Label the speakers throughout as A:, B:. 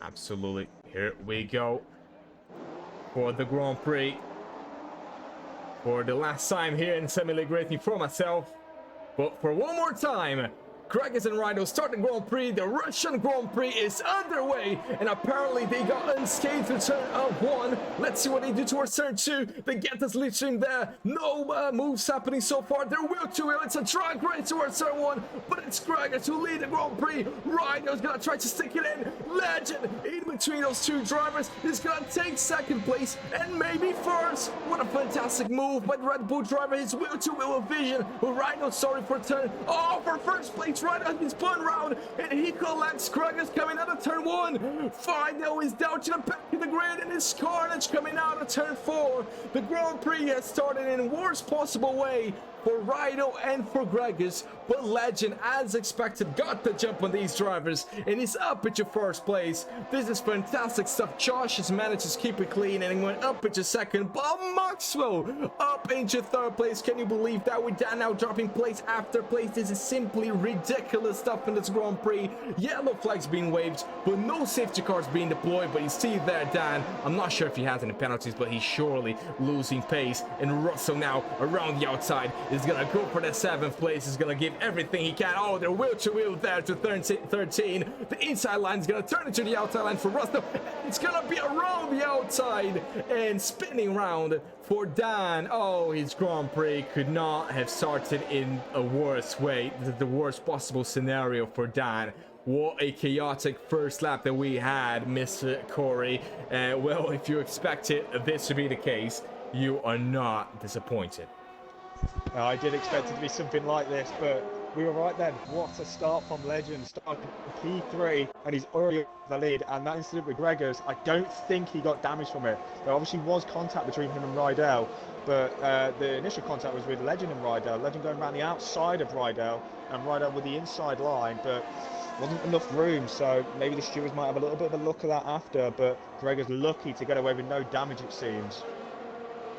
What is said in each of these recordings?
A: Absolutely. Here we go for the Grand Prix. For the last time here in semi-league racing for myself. But for one more time, Kragus and Rhino start the Grand Prix. The Russian Grand Prix is underway, and apparently they got unscathed to turn 1. Let's see what they do towards turn 2. They get us literally there. No moves happening so far. They're wheel to wheel. It's a drag race towards turn 1, but it's Kragus who lead the Grand Prix. Rhino's gonna try to stick it in. Legend in between those two drivers is gonna take second place and maybe first. What a fantastic move by the Red Bull driver. His wheel to wheel vision. Rhino sorry for turn. Oh, for first place. Right on his spun round, and he collects. Kragus coming out of turn 1. Fido is down to the back of the grid, and it's Carnage coming out of turn 4. The Grand Prix has started in worst possible way for Rhino and for Kragus, but Legend, as expected, got the jump on these drivers and is up into first place. This is fantastic stuff. Josh has managed to keep it clean and went up into second, but Maxwell up into third place. Can you believe that? With Dan now dropping place after place. This is simply ridiculous stuff in this Grand Prix. Yellow flags being waved, but no safety cars being deployed. But you see there, Dan, I'm not sure if he has any penalties, but he's surely losing pace. And Russell now around the outside is gonna go for the 7th place. Is gonna give everything he can. Oh, they're wheel to wheel there to 13. The inside line is gonna turn into the outside line for Russell. It's gonna be around the outside and spinning round for Dan. Oh, his Grand Prix could not have started in a worse way. The worst possible scenario for Dan. What a chaotic first lap that we had, Mr. Corey. Well, if you expected this to be the case, you are not disappointed.
B: I did expect it to be something like this, but we were right then. What a start from Legend, starting P3, and he's already the lead. And that incident with Gregors, I don't think he got damage from it. There obviously was contact between him and Rydell, but the initial contact was with Legend and Rydell. Legend going around the outside of Rydell, and Rydell with the inside line, but wasn't enough room, so maybe the stewards might have a little bit of a look at that after, but Gregors lucky to get away with no damage, it seems.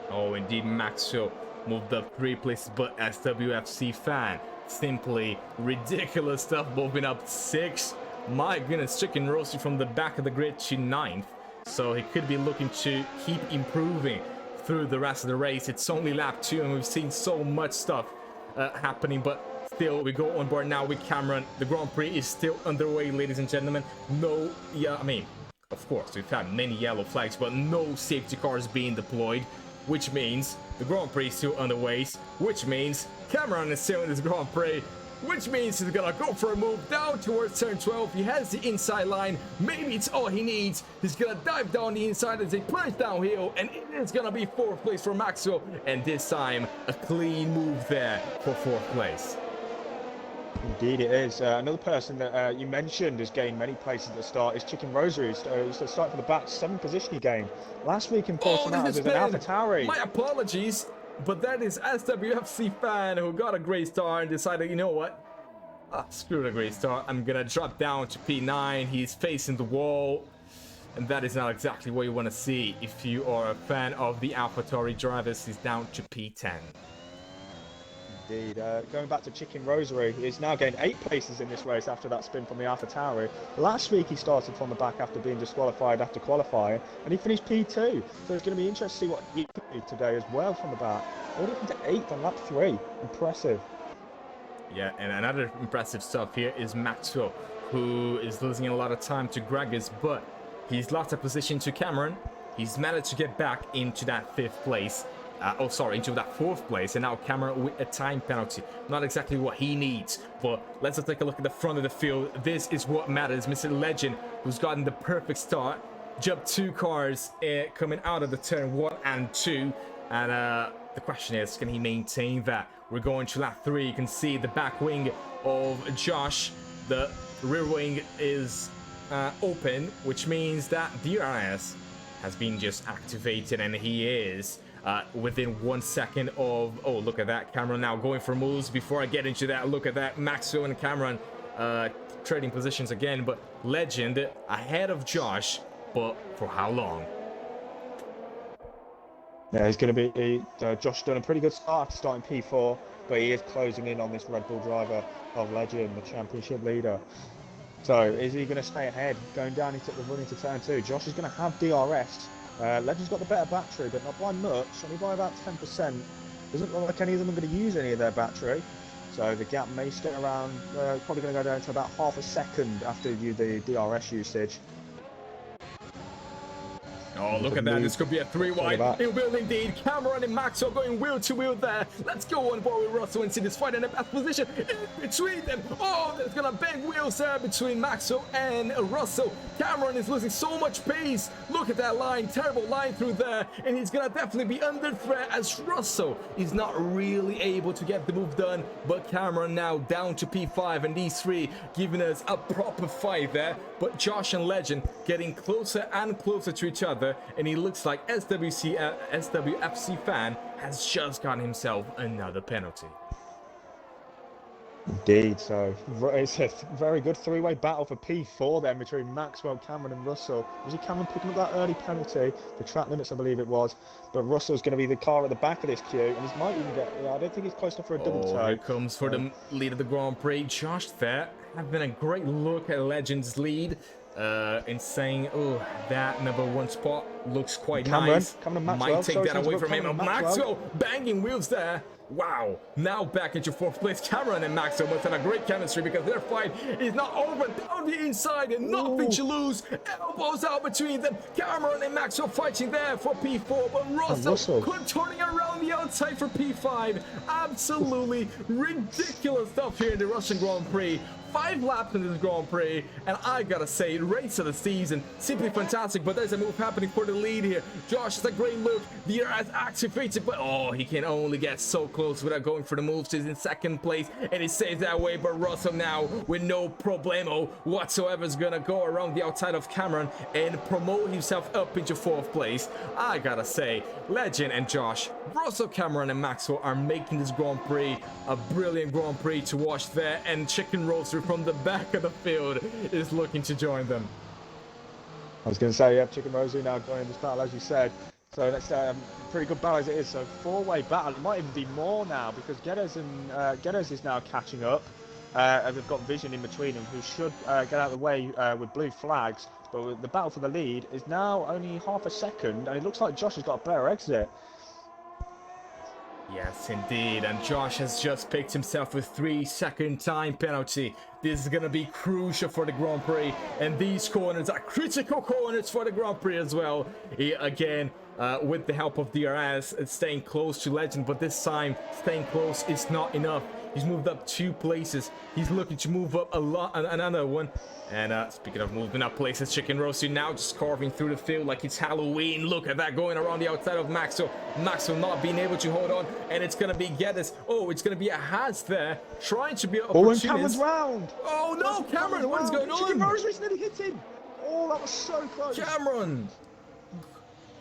A: Oh, indeed, Maxwell moved up 3 places, but SWFC fan, simply ridiculous stuff, moving up 6. My goodness, Chicken Roasty from the back of the grid to 9th, so he could be looking to keep improving through the rest of the race. It's only lap 2, and we've seen so much stuff happening, but still, we go on board now with Cameron. The Grand Prix is still underway, ladies and gentlemen. No, of course, we've had many yellow flags, but no safety cars being deployed, which means the Grand Prix is still underway, which means Cameron is still in this Grand Prix, which means he's gonna go for a move down towards turn 12. He has the inside line. Maybe it's all he needs. He's gonna dive down the inside as he plunge downhill, and it is gonna be 4th place for Maxwell, and this time a clean move there for 4th place.
B: Indeed it is. Another person that you mentioned has gained many places at the start is Chicken Rosary. He's starting from the back, 7th position he gained. Last week in Portimao, there's an AlphaTauri.
A: My apologies, but that is SWFC fan who got a great start and decided, you know what? Screw the great start. I'm gonna drop down to P9. He's facing the wall, and that is not exactly what you want to see if you are a fan of the AlphaTauri drivers. He's down to P10.
B: Indeed. Going back to Chicken Rosary, he's now gained 8 places in this race after that spin from the AlphaTauri. Last week he started from the back after being disqualified after qualifying, and he finished P2. So it's going to be interesting to see what he can do today as well from the back. Already up to 8th on lap 3. Impressive.
A: Yeah, and another impressive stuff here is Maxwell, who is losing a lot of time to Gregors, but he's lost a position to Cameron. He's managed to get back into that 5th place. Into that 4th place, and now Cameron with a time penalty. Not exactly what he needs, but let's just take a look at the front of the field. This is what matters. Mr. Legend, who's gotten the perfect start, jumped 2 cars coming out of the turn 1 and 2, and the question is, can he maintain that? We're going to lap 3. You can see the back wing of Josh. The rear wing is open, which means that DRS has been just activated, and he is within 1 second of, oh, look at that, Cameron now going for moves. Before I get into that, look at that, Maxwell and Cameron trading positions again, but Legend ahead of Josh, but for how long?
B: Yeah, he's going to be, Josh done a pretty good start after starting P4, but he is closing in on this Red Bull driver of Legend, the championship leader. So is he going to stay ahead going down into the run into turn 2? Josh is going to have DRS. Legend's got the better battery, but not by much, only by about 10%. Doesn't look like any of them are going to use any of their battery. So the gap may stay around, probably going to go down to about half a second after the DRS usage.
A: Oh, look at that. This could be a 3-wide. It will indeed. Cameron and Maxwell going wheel to wheel there. Let's go on board with Russell and see this fight in the best position in between them. Oh, there's going to bang wheels there between Maxwell and Russell. Cameron is losing so much pace. Look at that line. Terrible line through there. And he's going to definitely be under threat as Russell is not really able to get the move done. But Cameron now down to P5 and these three giving us a proper fight there. But Josh and Legend getting closer and closer to each other. And he looks like SWFC fan has just gotten himself another penalty.
B: Indeed, so it's a very good three-way battle for P4 then between Maxwell, Cameron and Russell. Was it Cameron picking up that early penalty? The track limits, I believe it was. But Russell's going to be the car at the back of this queue, and he might even get, I don't think he's close enough for a double toe.
A: Here comes for the lead of the Grand Prix. Josh there having a great look at Legend's lead. And saying, oh, that #1 spot looks quite nice. Might take that away from him. Maxwell banging wheels there. Wow. Now back into 4th place. Cameron and Maxwell must have a great chemistry because their fight is not over. Down the inside and nothing to lose. Elbows out between them. Cameron and Maxwell fighting there for P4. But Russell turning around the outside for P5. Absolutely ridiculous stuff here in the Russian Grand Prix. 5 laps in this Grand Prix, and I gotta say, race of the season, simply fantastic. But there's a move happening for the lead here. Josh has a great look. The air has activated, but oh, he can only get so close without going for the moves. He's in 2nd place, and he stays that way. But Russell now, with no problemo whatsoever, is gonna go around the outside of Cameron and promote himself up into 4th place. I gotta say, Legend and Josh, Russell, Cameron, and Maxwell are making this Grand Prix a brilliant Grand Prix to watch there, and Chicken Roaster from the back of the field is looking to join them.
B: I was going to say, yeah, Chicken Rosie now joining this battle, as you said. So that's pretty good battle as it is. So 4-way battle. It might even be more now because Geddes is now catching up. And they've got Vision in between them who should get out of the way with blue flags. But the battle for the lead is now only half a second, and it looks like Josh has got a better exit.
A: Yes, indeed, and Josh has just picked himself a 3-second time penalty. This is going to be crucial for the Grand Prix, and these corners are critical corners for the Grand Prix as well. He, again, with the help of DRS, staying close to Legend, but this time, staying close is not enough. He's moved up 2 places. He's looking to move up another one. And speaking of moving up places, Chicken Roasty now just carving through the field like it's Halloween. Look at that, going around the outside of Maxwell. Maxwell not being able to hold on, and it's going to be Geddes. Oh, it's going to be a Haas there, trying to be an opportunist.
B: Oh, and Cameron's round.
A: Oh, no, Cameron, what is going on?
B: Chicken Rosary's nearly hit him. Oh, that was so close.
A: Cameron.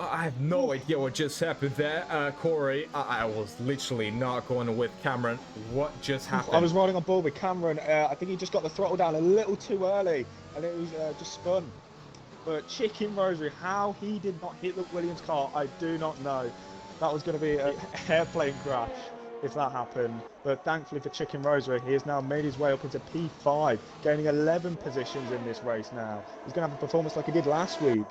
A: I have no idea what just happened there, Corey. I was literally not going with Cameron. What just happened?
B: I was riding on board with Cameron. I think he just got the throttle down a little too early, and it was just spun. But Chicken Rosary, how he did not hit the Williams car, I do not know. That was going to be an airplane crash if that happened. But thankfully for Chicken Rosary, he has now made his way up into P5, gaining 11 positions in this race now. He's going to have a performance like he did last week.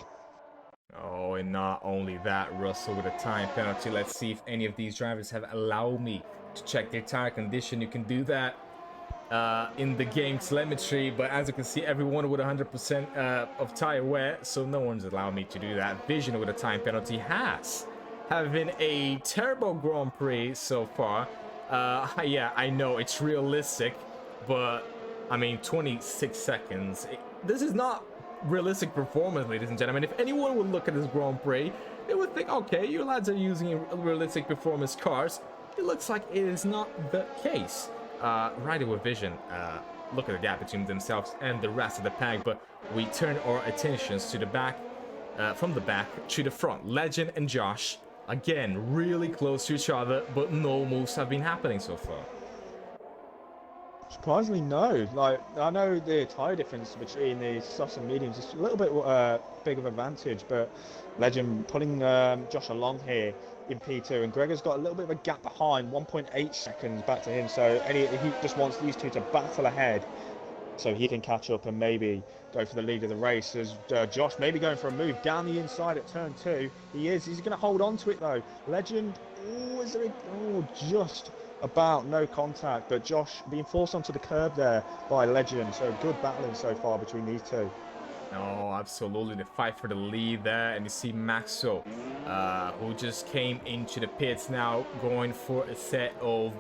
A: Oh, and not only that, Russell with a time penalty. Let's see if any of these drivers have allowed me to check their tire condition. You can do that in the game telemetry, but as you can see, everyone with 100% of tire wear, so no one's allowed me to do that. Vision with a time penalty has having a terrible Grand Prix so far. Yeah, I know it's realistic, but I mean 26 seconds. This is not realistic performance, ladies and gentlemen. If anyone would look at this Grand Prix, they would think, okay, you lads are using realistic performance cars. It looks like it is not the case. Rider with Vision, look at the gap between themselves and the rest of the pack, but we turn our attentions to the back, from the back to the front. Legend and Josh, again, really close to each other, but no moves have been happening so far.
B: Surprisingly, no. Like, I know the tyre difference between the softs and mediums is a little bit big of an advantage, but Legend pulling Josh along here in P2, and Gregor's got a little bit of a gap behind, 1.8 seconds back to him, so he just wants these two to battle ahead. so he can catch up and maybe go for the lead of the race. As Josh maybe going for a move down the inside at turn 2. He's going to hold on to it though. Legend, just about no contact, but Josh being forced onto the curb there by Legend. So good battling so far between these two.
A: Oh, absolutely. The fight for the lead there. And you see Maxo, who just came into the pits now, going for a set of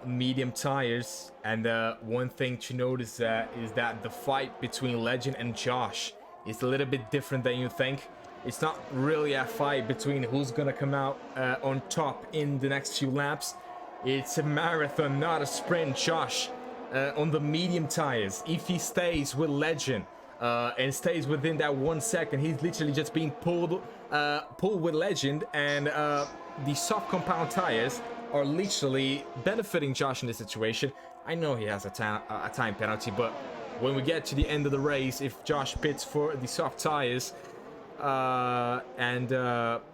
A: medium tires. And one thing to notice is that the fight between Legend and Josh is a little bit different than you think. It's not really a fight between who's gonna come out on top in the next few laps. It's a marathon, not a sprint. Josh, on the medium tires, if he stays with Legend and stays within that 1 second, he's literally just being pulled with Legend, and the soft compound tires are literally benefiting Josh in this situation. I know he has a time penalty, but when we get to the end of the race, if Josh pits for the soft tires and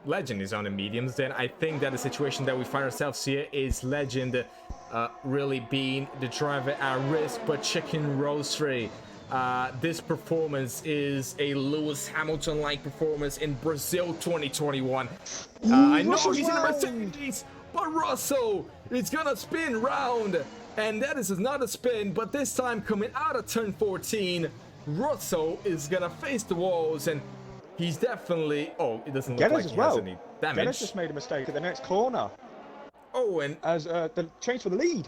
A: Legend is on the mediums, then I think that the situation that we find ourselves here is Legend really being the driver at risk. But Chicken Roastery, this performance is a Lewis Hamilton-like performance in Brazil 2021. I know he's in a Mercedes, but Russell is gonna spin round, and that is another spin, but this time coming out of turn 14, Russell is gonna face the walls, and he's definitely... Oh, it doesn't look like he has any damage.
B: Dennis just made a mistake at the next corner.
A: Oh, and...
B: as the change for the lead.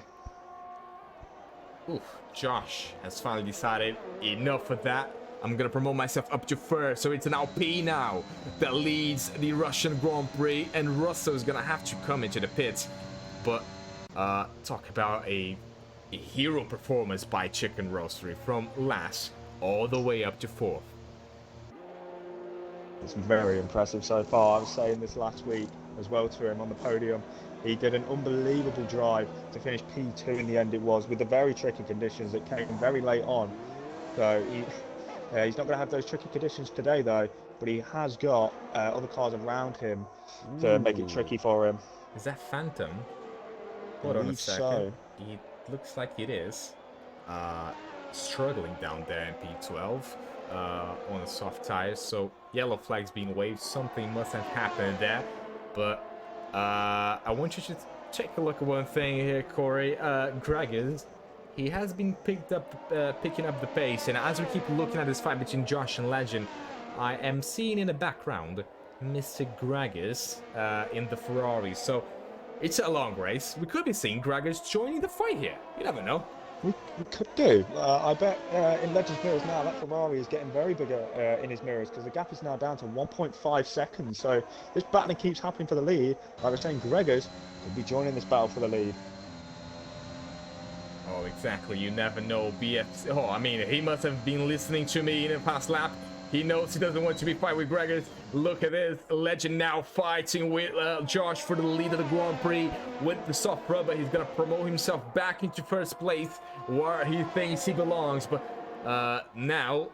A: Oof, Josh has finally decided enough of that. I'm gonna promote myself up to first, so it's an Alpine now that leads the Russian Grand Prix, and Russell is gonna have to come into the pits. But talk about a hero performance by Chicken Roastery from last all the way up to 4th.
B: It's very impressive so far. I was saying this last week as well to him on the podium. He did an unbelievable drive to finish P2 in the end. It was with the very tricky conditions that came very late on. So he's not going to have those tricky conditions today though, but he has got other cars around him to make it tricky for him.
A: Is that Phantom? Hold on a second. So. It looks like it is. Struggling down there in P12 on the soft tires. So yellow flags being waved. Something must have happened there. But I want you to take a look at one thing here, Corey. Gregors, he has been picking up the pace, and as we keep looking at this fight between Josh and Legend, I am seeing in the background Mr. Gregors in the Ferrari. So it's a long race. We could be seeing Gregors joining the fight here. You never know.
B: We could do. I bet in Legend's mirrors now, that Ferrari is getting very bigger in his mirrors, because the gap is now down to 1.5 seconds. So this battling keeps happening for the lead. Like I was saying, Gregors could be joining this battle for the lead.
A: Oh, exactly. You never know. I mean, he must have been listening to me in the past lap. He knows he doesn't want to be fighting with Gregors. Look at this. Legend now fighting with Josh for the lead of the Grand Prix with the soft rubber. He's going to promote himself back into first place where he thinks he belongs. But now,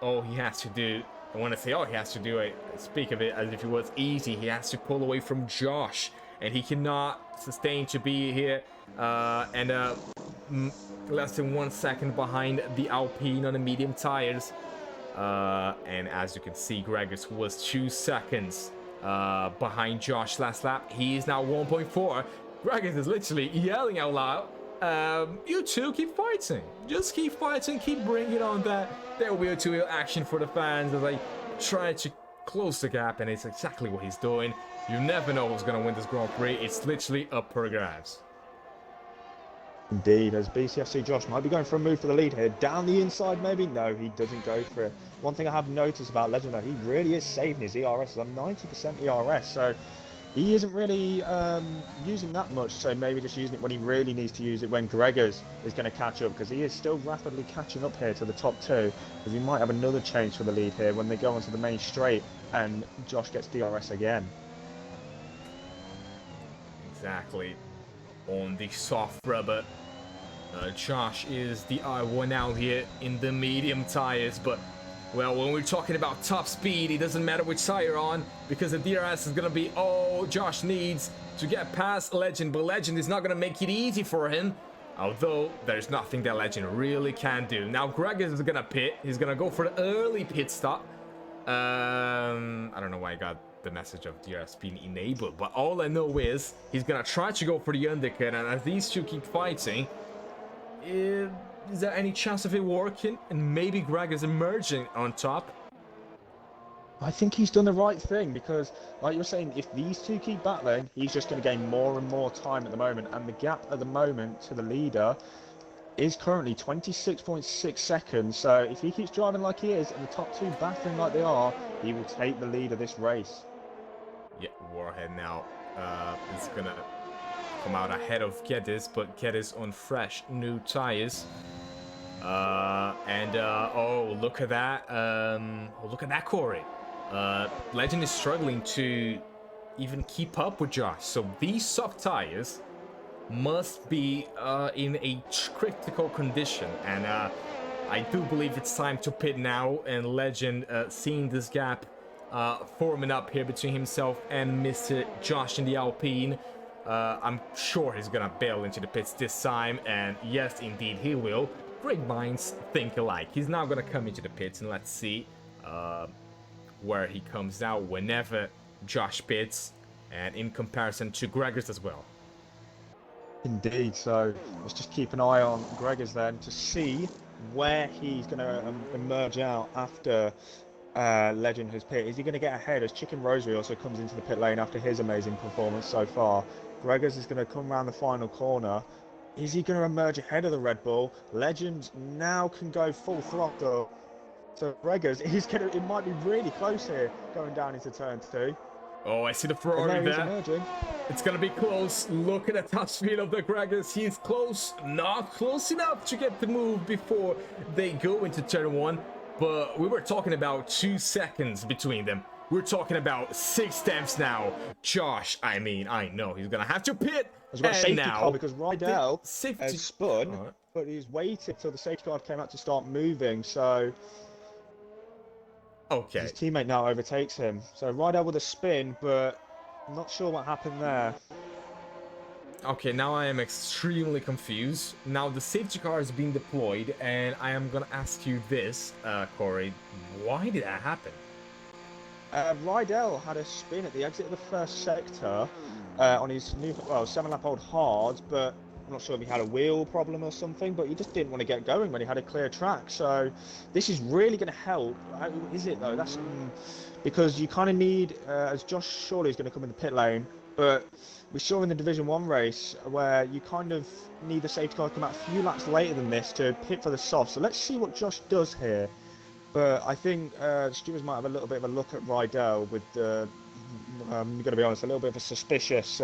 A: all he has to do, I want to say all he has to do, I speak of it as if it was easy. He has to pull away from Josh. And he cannot sustain to be here. And less than 1 second behind the Alpine on the medium tires. And as you can see, Gregors, who was 2 seconds behind Josh last lap, he is now 1.4. Gregors is literally yelling out loud, you two keep fighting. Just keep fighting, keep bringing on that wheel-to-wheel action for the fans as they try to close the gap, and it's exactly what he's doing. You never know who's going to win this Grand Prix. It's literally up for grabs.
B: Indeed, as BCFC Josh might be going for a move for the lead here. Down the inside, maybe? No, he doesn't go for it. One thing I have noticed about Legend, though, he really is saving his ERS. He's on 90% ERS, so he isn't really using that much. So maybe just using it when he really needs to use it, when Gregors is going to catch up, because he is still rapidly catching up here to the top two. Because he might have another change for the lead here when they go onto the main straight and Josh gets DRS again.
A: Exactly. On the soft rubber, Josh is the I1 out here in the medium tires, but well, when we're talking about top speed, it doesn't matter which tire you're on, because the DRS is gonna be all Josh needs to get past Legend. But Legend is not gonna make it easy for him. Although, there's nothing that Legend really can do. Now, Greg is gonna pit. He's gonna go for the early pit stop. I don't know why I got the message of DRS being enabled, but all I know is he's gonna try to go for the undercut, and as these two keep fighting, is there any chance of it working? And maybe Greg is emerging on top?
B: I think he's done the right thing because, like you were saying, if these two keep battling, he's just going to gain more and more time at the moment. And the gap at the moment to the leader is currently 26.6 seconds. So if he keeps driving like he is and the top two battling like they are, he will take the lead of this race.
A: Yeah, Warhead now is going to come out ahead of Geddes, but Geddes on fresh new tires. Oh, look at that. Look at that, Corey. Legend is struggling to even keep up with Josh. So these soft tires must be in a critical condition. And I do believe it's time to pit now. And Legend, seeing this gap forming up here between himself and Mr. Josh in the Alpine, I'm sure he's gonna bail into the pits this time. And yes, indeed, he will. Great minds think alike. He's now gonna come into the pits, and let's see where he comes out whenever Josh pits, and in comparison to Gregors as well.
B: Indeed, so let's just keep an eye on Gregors then to see where he's going to emerge out after Legend has pit. Is he going to get ahead as Chicken Rosary also comes into the pit lane after his amazing performance so far? Gregors is going to come around the final corner. Is he going to emerge ahead of the Red Bull? Legend now can go full throttle. So Gregors, it might be really close here going down into turn 2.
A: Oh, I see the Ferrari there.
B: Emerging.
A: It's gonna be close. Look at the top speed of the Gregors. He's close, not close enough to get the move before they go into turn 1. But we were talking about 2 seconds between them. We're talking about 6 tenths now. Josh, I know he's gonna have to pit.
B: There's got a safety car because Rydell
A: safety
B: has spun, but he's waited till the safety car came out to start moving. So
A: okay,
B: his teammate now overtakes him. So Rydell with a spin, but I'm not sure what happened there.
A: Okay, now I am extremely confused. Now the safety car is being deployed, and I am gonna ask you this, Corey. Why did that happen?
B: Rydell had a spin at the exit of the first sector on his new, 7-lap-old hard, but I'm not sure if he had a wheel problem or something, but he just didn't want to get going when he had a clear track. So this is really going to help. Is it though? That's because you kind of need, as Josh Shawley is going to come in the pit lane, but we saw in the Division 1 race where you kind of need the safety car to come out a few laps later than this to pit for the soft. So let's see what Josh does here. But I think stewards might have a little bit of a look at Rydell with, I'm going to be honest, a little bit of a suspicious,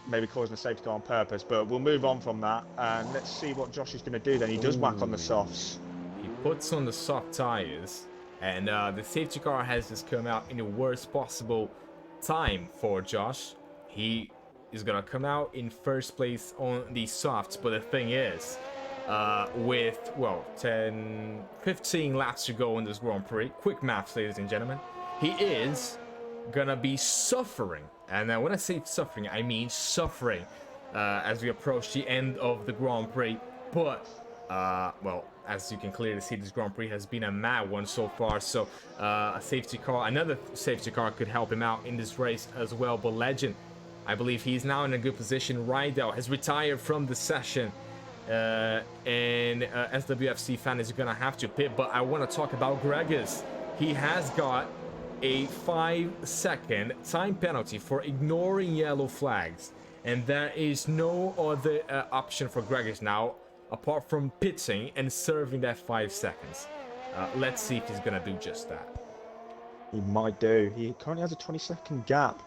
B: maybe causing a safety car on purpose. But we'll move on from that and let's see what Josh is going to do then. He does whack on the softs.
A: He puts on the soft tires, and the safety car has just come out in the worst possible time for Josh. He is going to come out in first place on the softs, but the thing is, with 15 laps to go in this Grand Prix, quick maths, ladies and gentlemen, he is gonna be suffering, and when I say suffering, I mean suffering, as we approach the end of the Grand Prix. But as you can clearly see, this Grand Prix has been a mad one so far, so another safety car could help him out in this race as well. But Legend, I believe he's now in a good position. Rydell has retired from the session, and SWFC fan is gonna have to pit. But I want to talk about Gregors. He has got a 5-second time penalty for ignoring yellow flags, and there is no other option for Gregors now apart from pitting and serving that 5 seconds. Let's see if he's gonna do just that.
B: He might do. He currently has a 20-second gap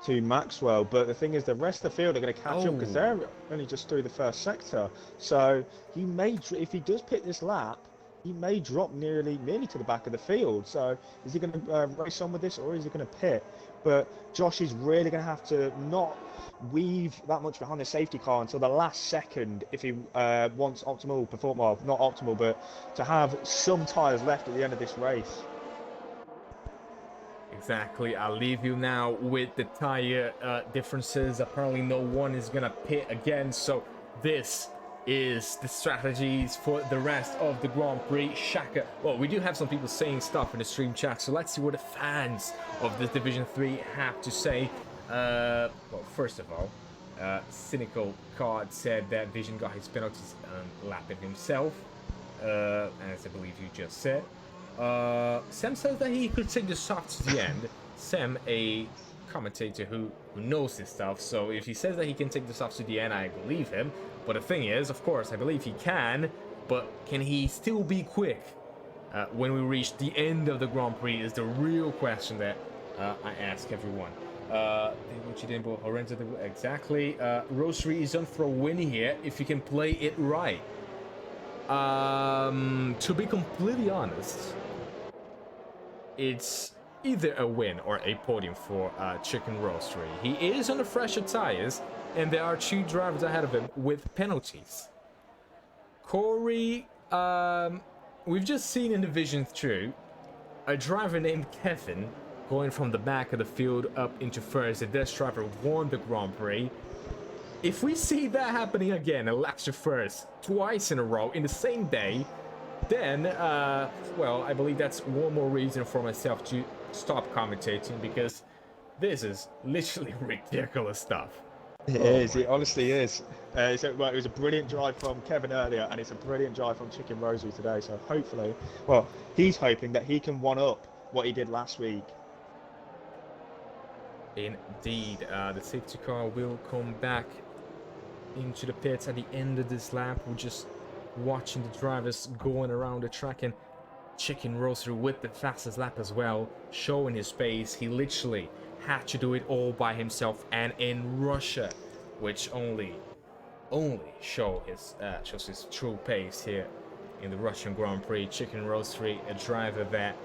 B: to Maxwell, but the thing is the rest of the field are going to catch up because they're only just through the first sector. So he may, if he does pit this lap, he may drop nearly to the back of the field. So is he going to race on with this, or is he going to pit? But Josh is really going to have to not weave that much behind the safety car until the last second if he wants optimal performance. Well, not optimal, but to have some tyres left at the end of this race.
A: Exactly. I'll leave you now with the tire differences. Apparently no one is gonna pit again, so this is the strategies for the rest of the Grand Prix. Shaka. Well, we do have some people saying stuff in the stream chat, so let's see what the fans of this Division 3 have to say. Well, first of all, Cynical Card said that Vision got his penalties lapping himself, as I believe you just said. Sam says that he could take the softs to the end. Sam, a commentator who knows this stuff, so if he says that he can take the softs to the end, I believe him. But the thing is, of course, I believe he can, but can he still be quick when we reach the end of the Grand Prix is the real question that I ask everyone. Exactly. Rosary is on for a win here if you can play it right. To be completely honest, it's either a win or a podium for Chicken Roastery. He is on the fresher tires, and there are 2 drivers ahead of him with penalties. Corey, we've just seen in Division 2 a driver named Kevin going from the back of the field up into first. And this driver won the Grand Prix. If we see that happening again, a laps to first twice in a row in the same day, then, well, I believe that's one more reason for myself to stop commentating, because this is literally ridiculous stuff.
B: It is. It honestly is. It was a brilliant drive from Kevin earlier, and it's a brilliant drive from Chicken Rosary today. So hopefully, well, he's hoping that he can one-up what he did last week.
A: Indeed, the safety car will come back into the pits at the end of this lap. We're just watching the drivers going around the track, and Chicken Roaster with the fastest lap as well, showing his pace. He literally had to do it all by himself, and in Russia, which only shows his true pace here in the Russian Grand Prix. Chicken Roastery, a driver that,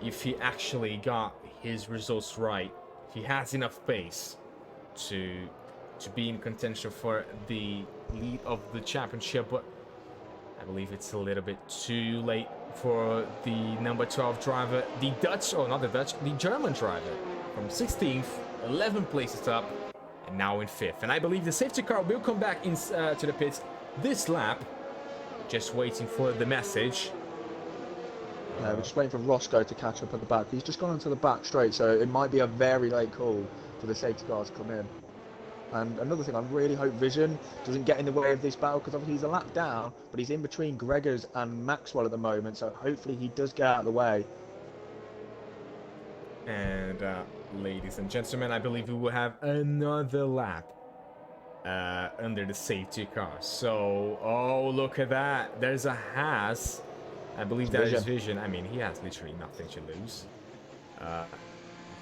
A: if he actually got his results right, he has enough pace to be in contention for the lead of the championship, but I believe it's a little bit too late for the number 12 driver, the German driver, from 16th, 11 places up, and now in 5th. And I believe the safety car will come back to the pits this lap. Just waiting for the message.
B: We're just waiting for Roscoe to catch up at the back. He's just gone onto the back straight, so it might be a very late call for the safety cars to come in. And another thing, I really hope Vision doesn't get in the way of this battle, because obviously he's a lap down, but he's in between Gregors and Maxwell at the moment, so hopefully he does get out of the way.
A: And ladies and gentlemen, I believe we will have another lap under the safety car. So, oh, look at that. There's a Haas. I believe that is Vision. I mean, he has literally nothing to lose.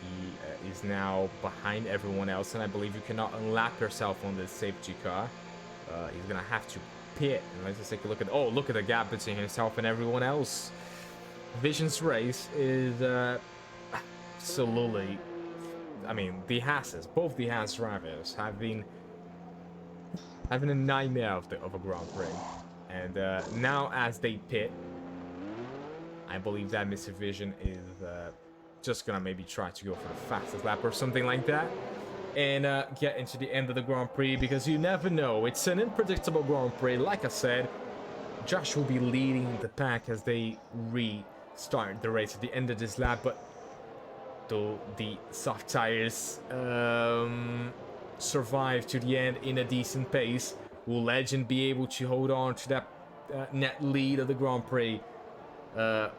A: He is now behind everyone else, and I believe you cannot unlap yourself on the safety car. He's gonna have to pit. And let's just take a look at. Oh, look at the gap between himself and everyone else. Vision's race is absolutely. I mean, the Haas's, both the Haas drivers have been having a nightmare of a Grand Prix, and now as they pit, I believe that Mr. Vision is just gonna maybe try to go for the fastest lap or something like that, and get into the end of the Grand Prix, because you never know. It's an unpredictable Grand Prix. Like I said, Josh will be leading the pack as they restart the race at the end of this lap, but though the soft tires survive to the end in a decent pace, will Legend be able to hold on to that net lead of the Grand Prix?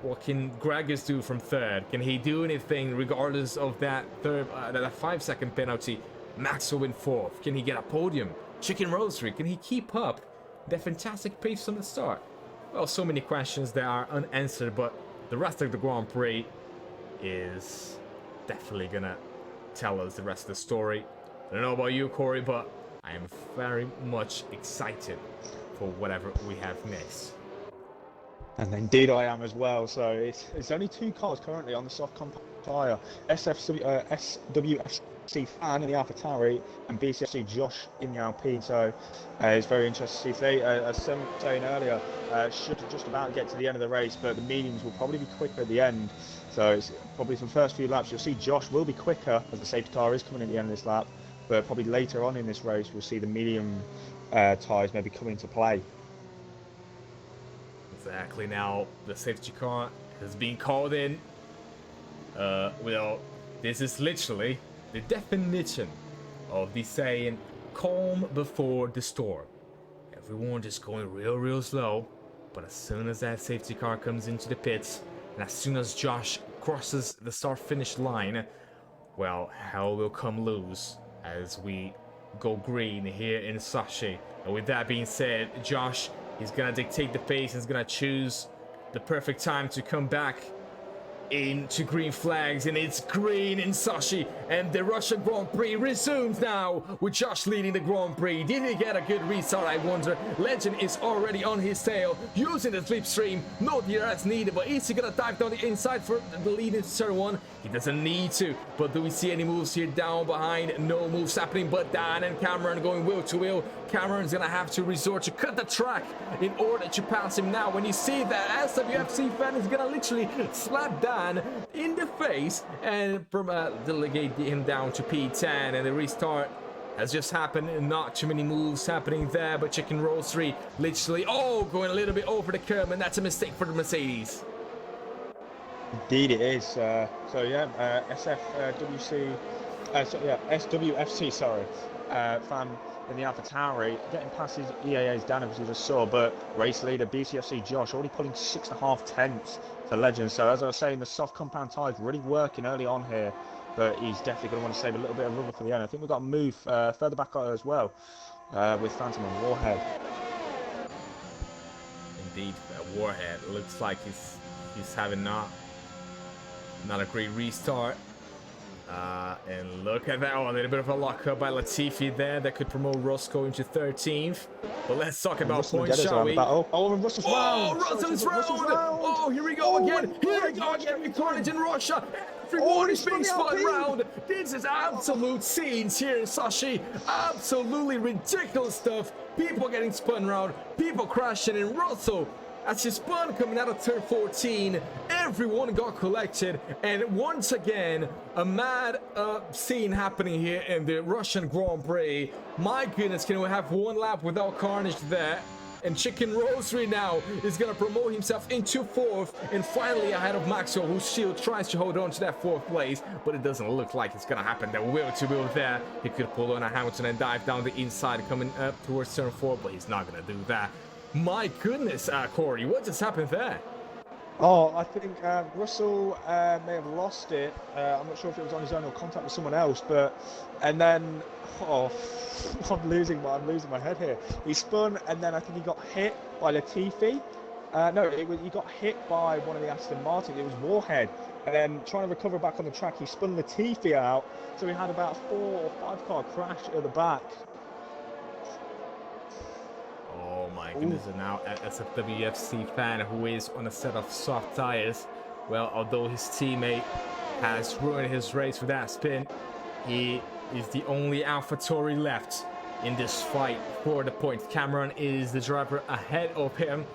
A: What can Gregors do from third? Can he do anything regardless of that third, that 5-second penalty? Maxwell in fourth. Can he get a podium? Chicken Roastery, can he keep up that fantastic pace from the start? Well, so many questions that are unanswered, but the rest of the Grand Prix is definitely gonna tell us the rest of the story. I don't know about you, Corey, but I am very much excited for whatever we have next.
B: And indeed I am as well. So it's only 2 cars currently on the soft compact tyre. SWFC Fan in the AlphaTauri and BCFC Josh in the Alpine. So it's very interesting to see if they, as Sam was saying earlier, should just about get to the end of the race, but the mediums will probably be quicker at the end. So it's probably for the first few laps you'll see Josh will be quicker as the safety car is coming at the end of this lap, but probably later on in this race we'll see the medium tyres maybe come into play.
A: Exactly. Now the safety car has been called in. Well, this is literally the definition of the saying calm before the storm. Everyone just going real slow, but as soon as that safety car comes into the pits, and as soon as Josh crosses the start finish line, well, hell will come loose as we go green here in Sashi. And with that being said, Josh is gonna dictate the pace and is gonna choose the perfect time to come back into green flags, and it's green in Sashi, and the Russian Grand Prix resumes now with Josh leading the Grand Prix. Did he get a good restart, I wonder? Legend is already on his tail using the slipstream. No DRS needed, but is he gonna dive down the inside for the lead in turn 1? He doesn't need to, but do we see any moves here down behind? No moves happening, but Dan and Cameron going wheel to wheel. Cameron's gonna have to resort to cut the track in order to pass him now. When you see that SWFC fan is gonna literally slap Dan in the face and delegate him down to P10, and the restart has just happened. Not too many moves happening there, but Chicken Roastery literally going a little bit over the curb, and that's a mistake for the Mercedes.
B: Indeed it is. SWFC, sorry, fan in the AlphaTauri getting past his EAA's Dan, as you just saw, but race leader BCFC Josh already pulling 6.5 tenths to Legend. So as I was saying, the soft compound tyres really working early on here, but he's definitely going to want to save a little bit of rubber for the end. I think we've got to move further back as well with Phantom and Warhead.
A: Indeed, Warhead looks like he's having not a great restart. And look at that. Oh, a little bit of a lockup by Latifi there that could promote Roscoe into 13th. But let's talk about points, shall we?
B: And Russell's round.
A: Russell's round. Oh, here we go again. Here we go again with carnage in Russia. Everyone is being spun round. This is absolute scenes here in Sashi. Absolutely ridiculous stuff. People getting spun round. People crashing in Russell. As he spun coming out of turn 14, everyone got collected, and once again, a mad scene happening here in the Russian Grand Prix. My goodness, can we have one lap without carnage there? And Chicken Roastery now is going to promote himself into 4th, and finally ahead of Maxwell, whose shield tries to hold on to that 4th place, but it doesn't look like it's going to happen. The wheel to wheel there. He could pull on a Hamilton and dive down the inside coming up towards turn 4, but he's not going to do that. My goodness, Corey, what just happened there?
B: Oh, I think Russell may have lost it. I'm not sure if it was on his own or contact with someone else, and then I'm losing my head here. He spun, and then I think he got hit by Latifi. He got hit by one of the Aston Martins. It was Warhead, and then trying to recover back on the track, he spun Latifi out. So he had about a 4 or 5 car crash at the back.
A: Oh my goodness, and now a SFWFC fan who is on a set of soft tires. Well, although his teammate has ruined his race with that spin, he is the only AlphaTauri left in this fight for the point. Cameron is the driver ahead of him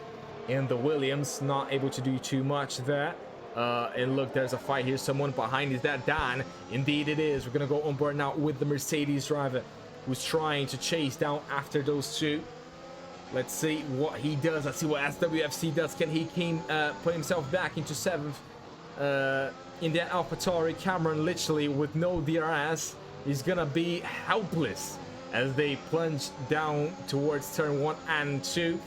A: in the Williams, not able to do too much there. And look, there's a fight here. Someone behind, is that Dan? Indeed it is. We're gonna go on board now with the Mercedes driver who's trying to chase down after those two. Let's see what he does. Let's see what SWFC does. Can he put himself back into 7th in that AlphaTauri? Cameron literally with no DRS is gonna be helpless as they plunge down towards turn 1 and 2.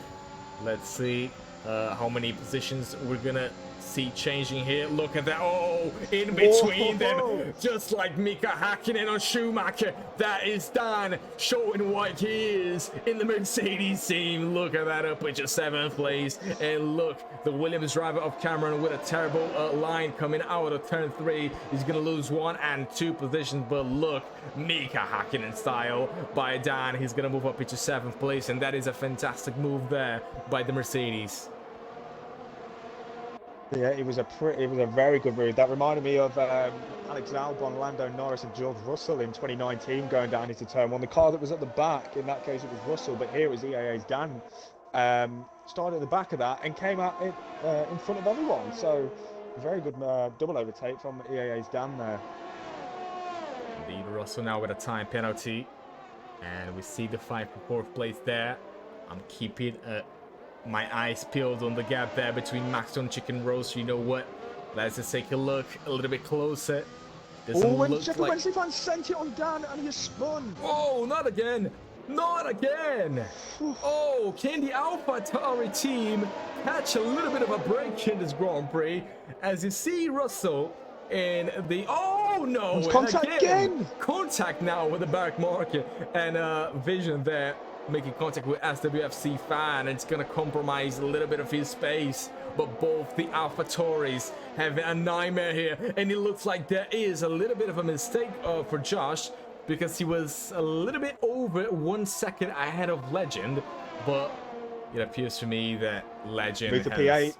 A: Let's see how many positions we're gonna see changing here. Look at that. Oh, in between them, just like Mika Hakkinen on Schumacher. That is Dan showing what he is in the Mercedes team. Look at that, up into 7th place. And look, the Williams driver of Cameron with a terrible line coming out of turn 3. He's gonna lose 1 and 2 positions, but look, Mika Hakkinen style by Dan. He's gonna move up into 7th place, and that is a fantastic move there by the Mercedes.
B: Yeah, it was a very good move. That reminded me of Alex Albon, Lando Norris, and George Russell in 2019 going down into turn 1. The car that was at the back, in that case, it was Russell, but here it was EAA's Dan. Started at the back of that and came out in front of everyone. So, very good double overtake from EAA's Dan there.
A: Indeed, Russell now with a time penalty. And we see the fight for 4th place there. I'm keeping my eyes peeled on the gap there between Max and Chicken Roast. You know what? Let's just take a look a little bit closer.
B: Oh, when Sheffield Wednesday fans sent it on Dan and he spun.
A: Oh, not again. Not again. Oh, can the AlphaTauri team catch a little bit of a break in this Grand Prix? As you see Russell in the... Oh, no.
B: Contact again.
A: Contact now with the back market. And Vision there making contact with SWFC fan. It's going to compromise a little bit of his space. But both the AlphaTauris have a nightmare here. And it looks like there is a little bit of a mistake for Josh, because he was a little bit over 1 second ahead of Legend. But it appears to me that Legend
B: Move to
A: has...
B: P8.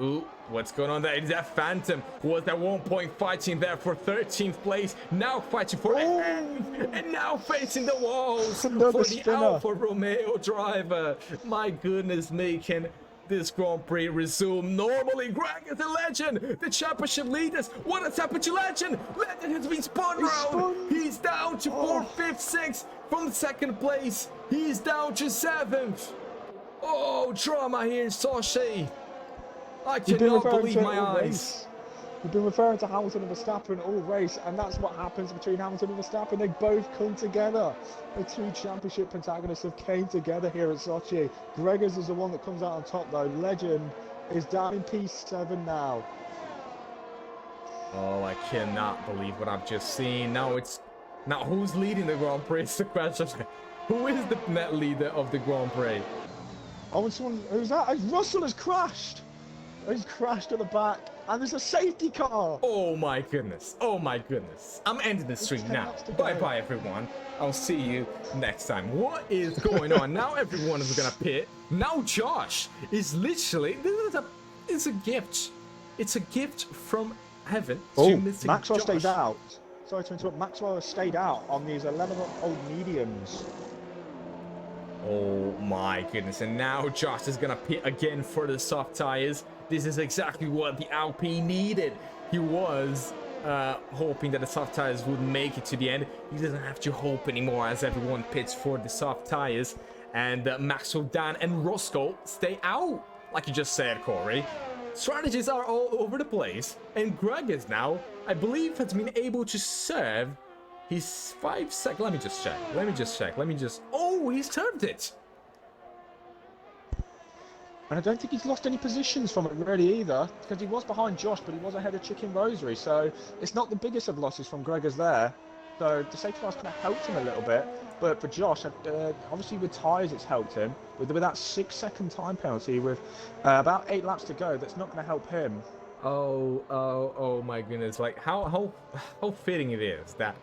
A: Ooh, what's going on there? Is that Phantom who was at one point fighting there for 13th place, now fighting for and now facing the walls for the Alfa Romeo driver. My goodness, making this Grand Prix resume normally. Greg is the Legend, the championship leaders. What has happened to Legend? Legend has been spun around. He's down to 4th, 5th, 6th from 2nd place. He's down to 7th. Oh, drama here in Sochi. I cannot believe my eyes.
B: We've been referring to Hamilton and Verstappen all race, and that's what happens between Hamilton and Verstappen. They both come together. The two championship protagonists have came together here at Sochi. Gregors is the one that comes out on top, though. Legend is down in P7 now.
A: Oh, I cannot believe what I've just seen. Now who's leading the Grand Prix? It's the question. Who is the net leader of the Grand Prix?
B: Oh, and someone, who's that? Russell has crashed. He's crashed at the back, and there's a safety car.
A: Oh my goodness. Oh my goodness. I'm ending the stream now. Bye-bye, everyone. I'll see you next time. What is going on? Now everyone is gonna pit. Now Josh is literally... It's a gift. It's a gift from heaven to missing
B: Maxwell
A: Josh.
B: stayed out. Sorry to interrupt. Maxwell has stayed out on these 11-old mediums.
A: Oh my goodness. And now Josh is gonna pit again for the soft tires. This is exactly what the Alpine needed. He was hoping that the soft tires would make it to the end. He doesn't have to hope anymore, as everyone pits for the soft tires. And Maxwell, Dan, and Roscoe stay out, like you just said, Corey. Strategies are all over the place. And Greg is now, I believe, has been able to serve his 5 seconds. Let me just check. Oh, he's served it.
B: And I don't think he's lost any positions from it really either, because he was behind Josh, but he was ahead of Chicken Rosary, so it's not the biggest of losses from Gregors there. So the safety car's kind of helped him a little bit, but for Josh, obviously with tyres it's helped him. With that 6-second time penalty with about 8 laps to go, that's not going to help him.
A: Oh my goodness! Like how fitting it is that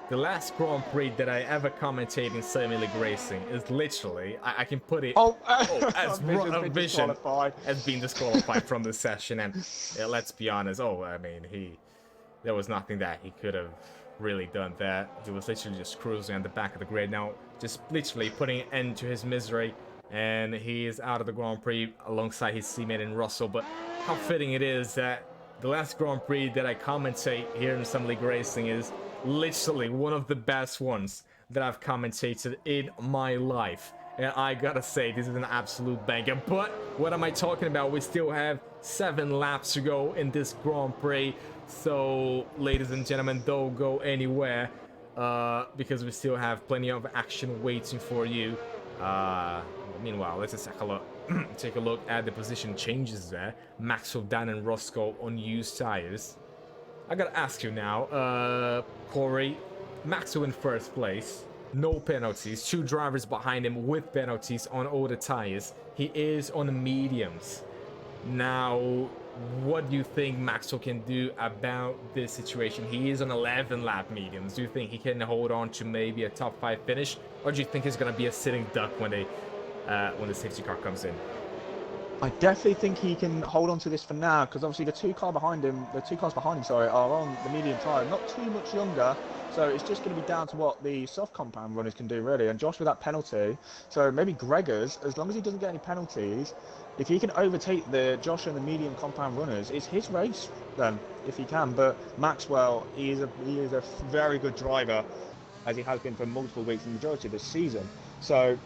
A: the last Grand Prix that I ever commentated in Semi League Racing is literally, I can put it as Vision has been disqualified from the session, and let's be honest. I mean, there was nothing that he could have really done there. He was literally just cruising on the back of the grid now, just literally putting an end to his misery, and he is out of the Grand Prix alongside his teammate in Russell. But how fitting it is that the last Grand Prix that I commentate here in Semi League Racing is literally one of the best ones that I've commentated in my life. And I gotta say, this is an absolute banger. But what am I talking about? We still have 7 laps to go in this Grand Prix. So, ladies and gentlemen, don't go anywhere, because we still have plenty of action waiting for you. Meanwhile, let's just take a look at the position changes there. Maxwell, Dan, and Roscoe on used tires. I gotta ask you now, Corey, Maxwell in 1st place, no penalties, 2 drivers behind him with penalties on all the tires. He is on the mediums. Now, what do you think Maxwell can do about this situation? He is on 11 lap mediums. Do you think he can hold on to maybe a top 5 finish, or do you think he's gonna be a sitting duck when the safety car comes in?
B: I definitely think he can hold on to this for now, because obviously the two cars behind him, are on the medium tyre, not too much younger. So it's just going to be down to what the soft compound runners can do, really. And Josh with that penalty, so maybe Gregors, as long as he doesn't get any penalties, if he can overtake the Josh and the medium compound runners, it's his race then, if he can. But Maxwell, he is a very good driver. as he has been for multiple weeks in the majority of the season. So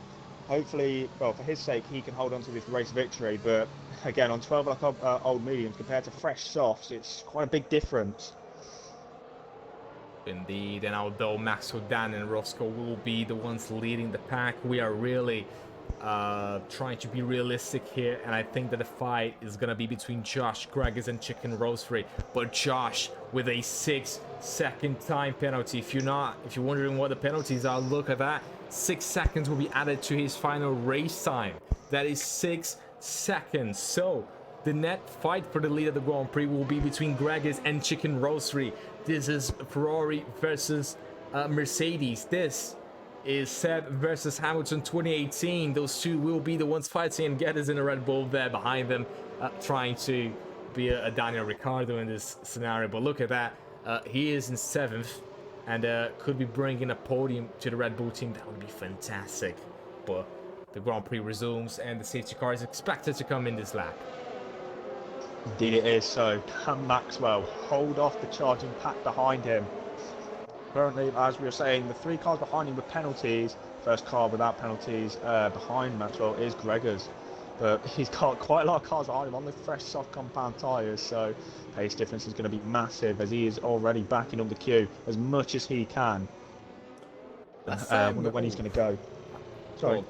B: hopefully, well, for his sake, he can hold on to this race victory. But again, on 12 o'clock old mediums compared to fresh softs, it's quite a big difference.
A: Indeed, and although Maxwell, Dan, and Roscoe will be the ones leading the pack, we are really trying to be realistic here, and I think that the fight is gonna be between Josh Greggers and Chicken Roastery. But Josh with a 6-second time penalty. If you're wondering what the penalties are, look at that. 6 seconds will be added to his final race time. That is 6 seconds. So the net fight for the lead of the Grand Prix will be between Greggers and Chicken Roastery. This is Ferrari versus Mercedes. This is Seb versus Hamilton 2018. Those two will be the ones fighting, and Geddes in a Red Bull there behind them, trying to be a Daniel Ricciardo in this scenario. But look at that. He is in 7th and could be bringing a podium to the Red Bull team. That would be fantastic. But the Grand Prix resumes and the safety car is expected to come in this lap.
B: Indeed it is. So can Maxwell hold off the charging pack behind him? Currently, as we were saying, the 3 cars behind him with penalties. First car without penalties behind Maxwell is Greggers. But he's got quite a lot of cars behind him on the fresh soft compound tyres, so pace difference is going to be massive as he is already backing up the queue as much as he can. Wonder when he's going to go. Sorry.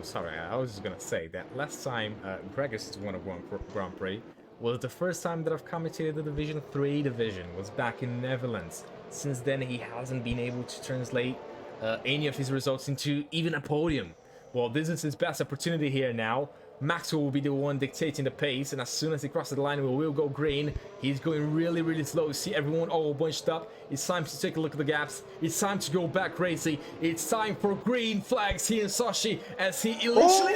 A: Sorry. I was just going to say that last time Greggers has won a Grand Prix was the first time that I've commentated the Division 3 division, was back in Netherlands. Since then, he hasn't been able to translate any of his results into even a podium. Well, this is his best opportunity here now. Maxwell will be the one dictating the pace, and as soon as he crosses the line, we will go green. He's going really, really slow. You see everyone all bunched up. It's time to take a look at the gaps. It's time to go back crazy. It's time for green flags here in Sochi as he literally...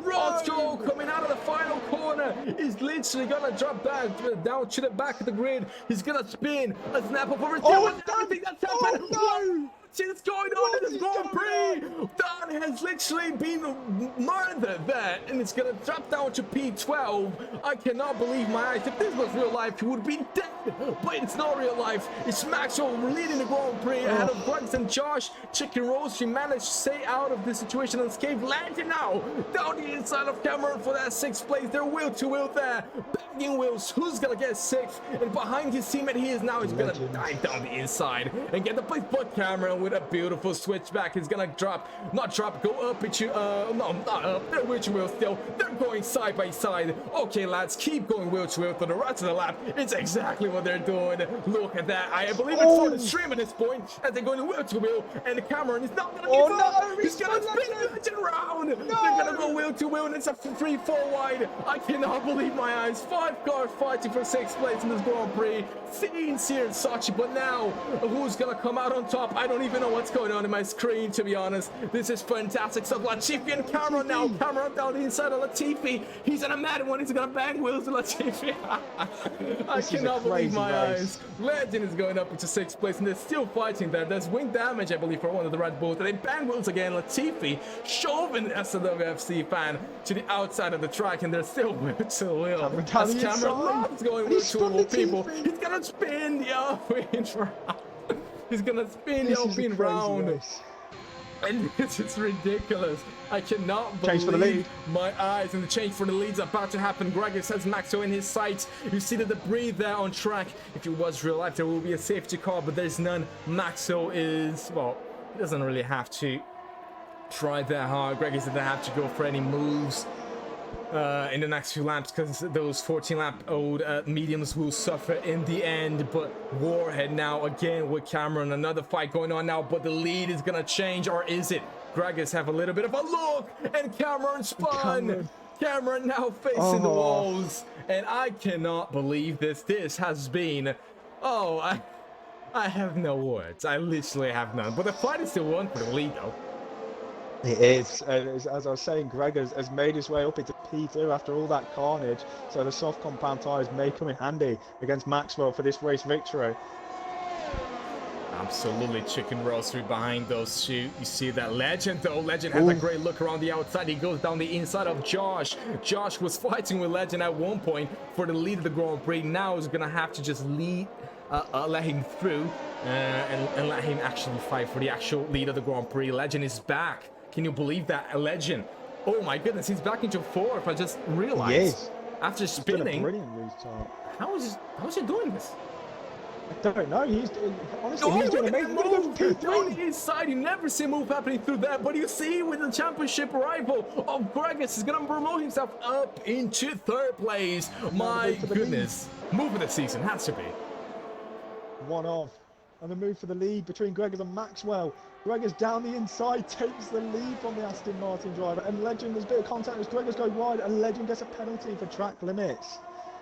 A: Roscoe coming out of the final corner is literally gonna drop down to the back of the grid. He's gonna spin a snap up over everything that's happened. What's going on in this Grand Prix? Dan has literally been murdered there, and it's gonna drop down to P12. I cannot believe my eyes. If this was real life, he would be dead. But it's not real life. It's Maxwell leading the Grand Prix ahead of Greggers and Josh. Chicken Roastery managed to stay out of this situation unscathed. Landing now down the inside of Cameron for that 6th place. They're wheel to wheel there. Bagging wheels. Who's gonna get 6th? And behind his teammate, he is now. He's gonna dive down the inside and get the place. But Cameron with a beautiful switchback is gonna go up into no, not up. They're wheel to wheel still. They're going side by side. Okay, lads, keep going wheel to wheel for the rest of the lap. It's exactly what they're doing. Look at that. I believe it's for the stream at this point as they're going wheel to wheel, and Cameron is not gonna give up. He's gonna spin the legend round. They're gonna go wheel to wheel, and it's a 3-4 wide. I cannot believe my eyes. 5 cars fighting for 6th place in this Grand Prix. Scenes here in Sochi, but now who's gonna come out on top? I don't even know what's going on in my screen, to be honest. This is fantastic stuff. Latifi and Cameron now. Cameron down the inside of Latifi. He's in a mad one. He's gonna bang wheels to Latifi. I cannot believe my eyes. Legend is going up into 6th place, and they're still fighting there. There's wing damage, I believe, for one of the Red Bulls. And they bang wheels again. Latifi shoving SLR fan to the outside of the track, and they're still wheel to wheel. As Cameron loves going wheel to wheel, people. He's gonna spin the Alpine round. He's gonna spin the Alpine round. And this is ridiculous. I cannot believe my eyes. And the change for the lead's about to happen. Greggers has Maxwell in his sights. You see the debris there on track. If it was real life, there will be a safety car, but there's none. Maxwell is, well, he doesn't really have to try that hard. Greggers didn't have to go for any moves in the next few laps, because those 14-lap-old mediums will suffer in the end. But Warhead now again with Cameron. Another fight going on now, but the lead is gonna change, or is it? Greggers have a little bit of a look, and Cameron spun. Cameron now facing the walls, and I cannot believe this. This has been, I have no words. I literally have none. But the fight is still won for the lead, though.
B: It is. As I was saying, Greggers has made his way up into P2 after all that carnage, so the soft compound tyres may come in handy against Maxwell for this race victory.
A: Absolutely, Chicken Roastery behind those two. You see that Legend, though. Legend has a great look around the outside. He goes down the inside of Josh. Josh was fighting with Legend at one point for the lead of the Grand Prix. Now he's going to have to just let him through. and let him actually fight for the actual lead of the Grand Prix. Legend is back. Can you believe that? A Legend. Oh my goodness, he's back into fourth. I just realized.
B: Yes.
A: After spinning.
B: It's been a brilliant restart.
A: How is he doing this?
B: I don't know. Honestly, he's doing amazing. Look at him go
A: On
B: P3.
A: his side, you never see a move happening through that. But you see, with the championship rival of Gregus, he's gonna promote himself up into third place. My goodness, move of the season has to be.
B: One of. And the move for the lead between Gregors and Maxwell. Gregors down the inside takes the lead from the Aston Martin driver. And Legend, there's a bit of contact as Gregors go wide. And Legend gets a penalty for track limits.